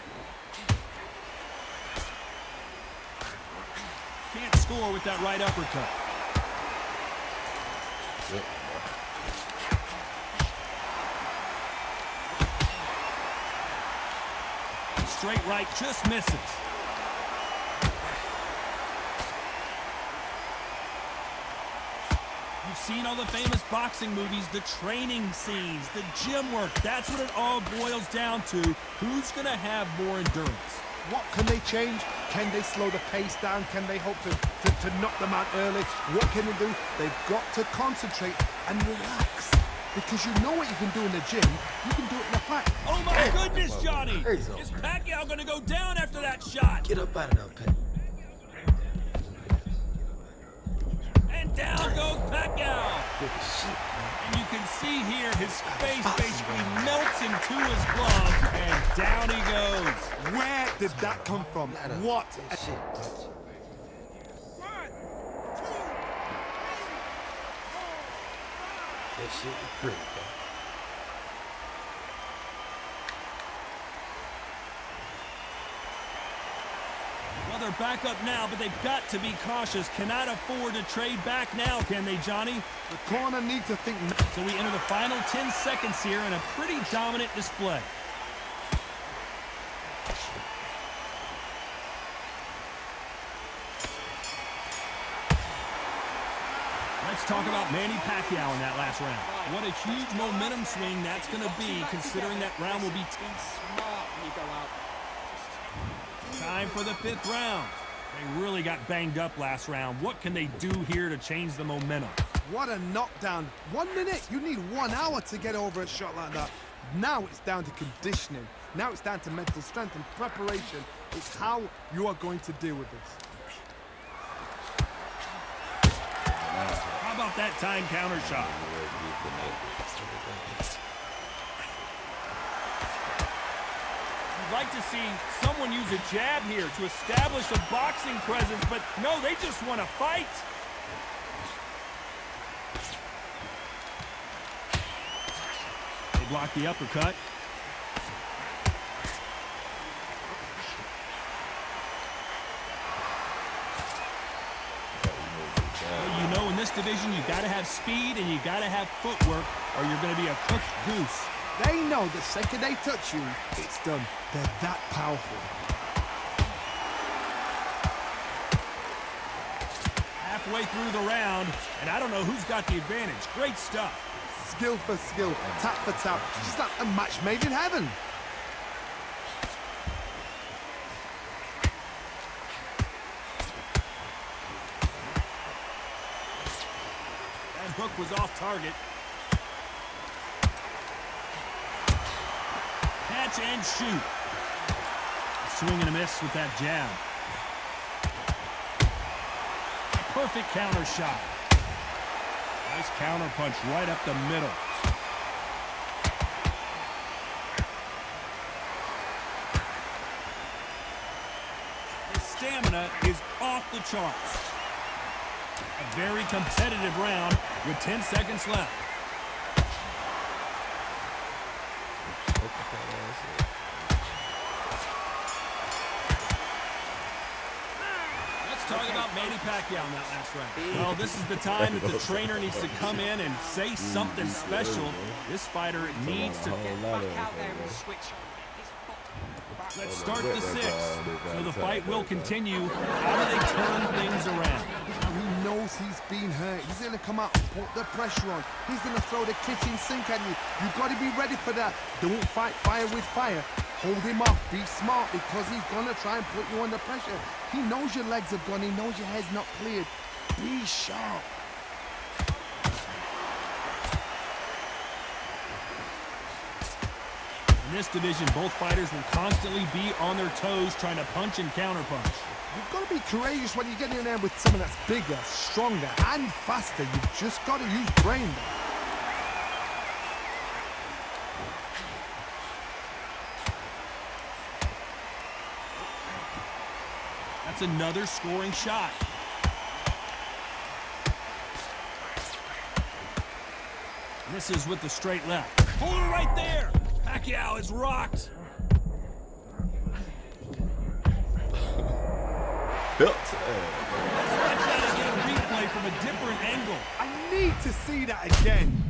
Can't score with that right uppercut. Straight right just misses. You've seen all the famous boxing movies, the training scenes, the gym work. That's what it all boils down to. Who's going to have more endurance? What can they change? Can they slow the pace down? Can they hope to knock them out early? What can they do? They've got to concentrate and relax. Because you know what you can do in the gym, you can do it in a fight. Oh my goodness, Johnny! Is Pacquiao going to go down after that shot? Get up out of there, Pat. And down goes Pacquiao. And you can see here his face basically melts into his glove, and down he goes. Where did that come from? What? That shit is pretty, bro. Well, they're back up now, but they've got to be cautious. Cannot afford to trade back now, can they, Johnny? The corner needs to think. So we enter the final 10 seconds here in a pretty dominant display. Let's talk about Manny Pacquiao in that last round. What a huge momentum swing that's going to be, considering that round will be Smart when you go out. time for the 5th round. They really got banged up last round. What can they do here to change the momentum? What a knockdown. 1 minute. You need 1 hour to get over a shot like that. Now it's down to conditioning. Now it's down to mental strength and preparation. It's how you are going to deal with this. How about that time counter shot? You'd like to see someone use a jab here to establish a boxing presence, but no, they just want to fight. They block the uppercut. Well, you know, in this division, you got to have speed and you got to have footwork, or you're going to be a cooked goose. They know the second they touch you, it's done. They're that powerful. Halfway through the round, and I don't know who's got the advantage. Great stuff. Skill for skill, tap for tap. Just like a match made in heaven. That hook was off target. Catch and shoot. Swing and a miss with that jab. Perfect counter shot. Nice counter punch right up the middle. His stamina is off the charts. A very competitive round with 10 seconds left. Talk about Manny Pacquiao in that last round. Well, this is the time that the trainer needs to come in and say something special. This fighter needs to Get back out there and switch. Let's start the sixth. So the fight will continue. How do they turn things around? Now he knows he's been hurt. He's going to come out and put the pressure on. He's going to throw the kitchen sink at you. You've got to be ready for that. Don't fight fire with fire. Hold him off. Be smart because he's going to try and put you under pressure. He knows your legs have gone. He knows your head's not cleared. Be sharp. In this division, both fighters will constantly be on their toes trying to punch and counterpunch. You've got to be courageous when you get in there with someone that's bigger, stronger, and faster. You've just got to use brain. That's another scoring shot. This is with the straight left. Hold it right there. Pacquiao is rocked. Let's watch that again, replay from a different angle. I need to see that again.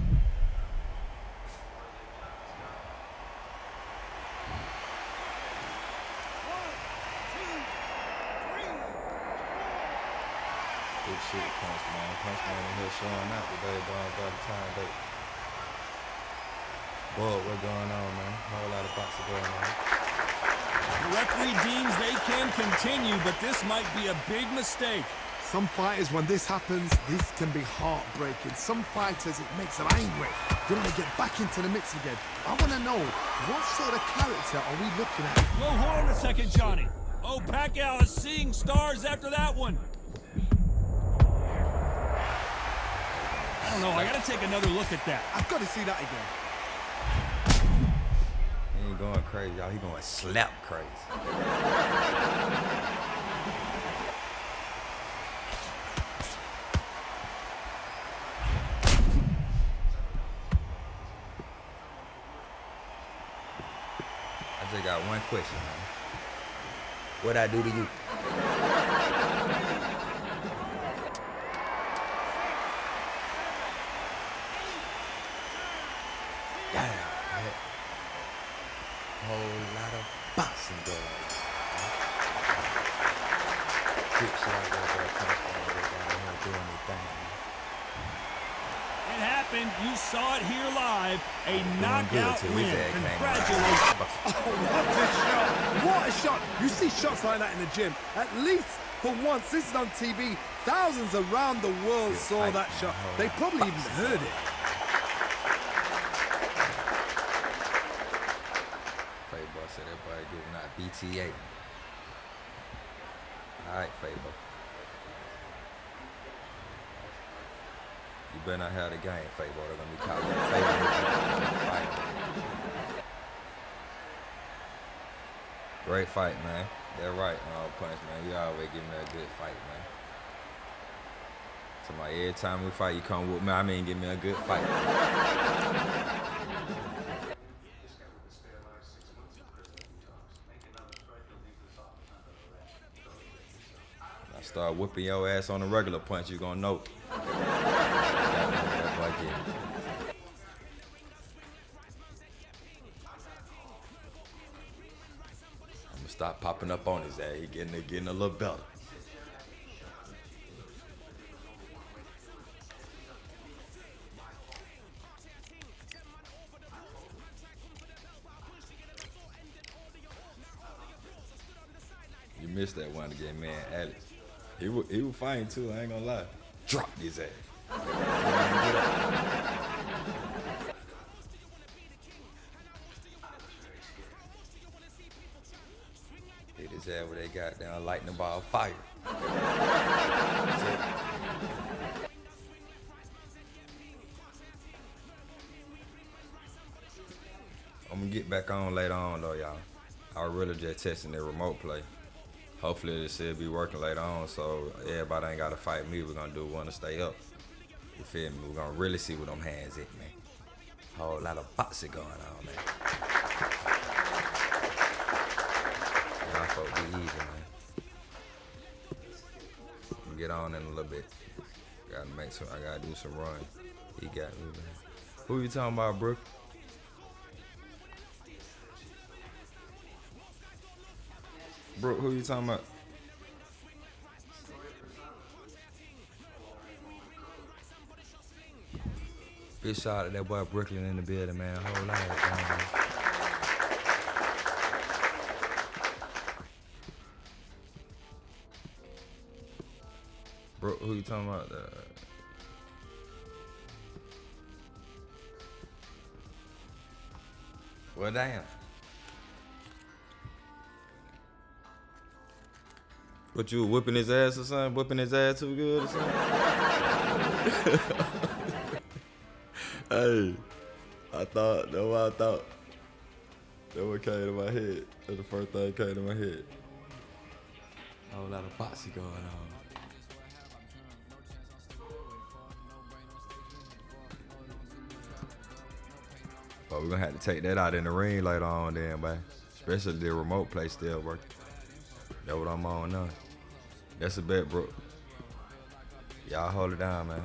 Big shit, Punch Man. Punch Man in here showing out today, dog, by the time they... Boy, what's going on, man? Whole lot of boxing going on. The referee deems they can continue, but this might be a big mistake. Some fighters, when this happens, this can be heartbreaking. Some fighters, it makes them angry. They want to get back into the mix again. I want to know, what sort of character are we looking at? Whoa, hold on a second, Johnny. Oh, Pacquiao is seeing stars after that one. I don't know, I gotta take another look at that. I've got to see that again. He ain't going crazy, y'all. He going slap crazy. I just got one question, man. What'd I do to you? Whole lot of boxing going on. Big shot right there, Punch Man. They got him doing their thing. It happened. You saw it here live. A knockout till win. his head came Congratulations. Oh, what a shot! What a shot! You see shots like that in the gym. At least for once, this is on TV. Thousands around the world saw that shot. They probably even heard it. Fabo said everybody giving out BTA. All right, Fabo. You better not have the game, Fabo. They're gonna be calling you Fabo. Great fight, man. They're right, Punch Man. You always give me a good fight, man. Somebody, every time we fight, you come with me. I mean, give me a good fight. I start whipping your ass on the regular, Punch, you gonna know. I'm gonna stop popping up on his ass. He getting a little better. You missed that one again, man, Alex. He was fine too, I ain't gonna lie. Drop his ass. Hit his ass where they got down, lighting the ball fire. I'm gonna get back on later on though, y'all. I was really just testing the remote play. Hopefully this will be working later on, so everybody ain't gotta fight me. We're gonna do one to stay up. You feel me? We're gonna really see what them hands at, man. Whole lot of boxing going on, man. Y'all folk be easy, man. We'll get on in a little bit. Gotta make sure I gotta do some run. He got me, man. Who you talking about, Brooke? Bro, who you talking about? Big shout out to that boy Brooklyn in the building, man. Whole life, man. Bro, who you talking about? Well, damn. What, you whipping his ass or something? Whipping his ass too good or something? Hey, that's what I thought. That's what came to my head. That's the first thing that came to my head. A whole lot of boxing going on. But we're gonna have to take that out in the ring later on then, boy. Especially the remote play still working. That's what I'm on now. That's a bet, bro. Y'all hold it down, man.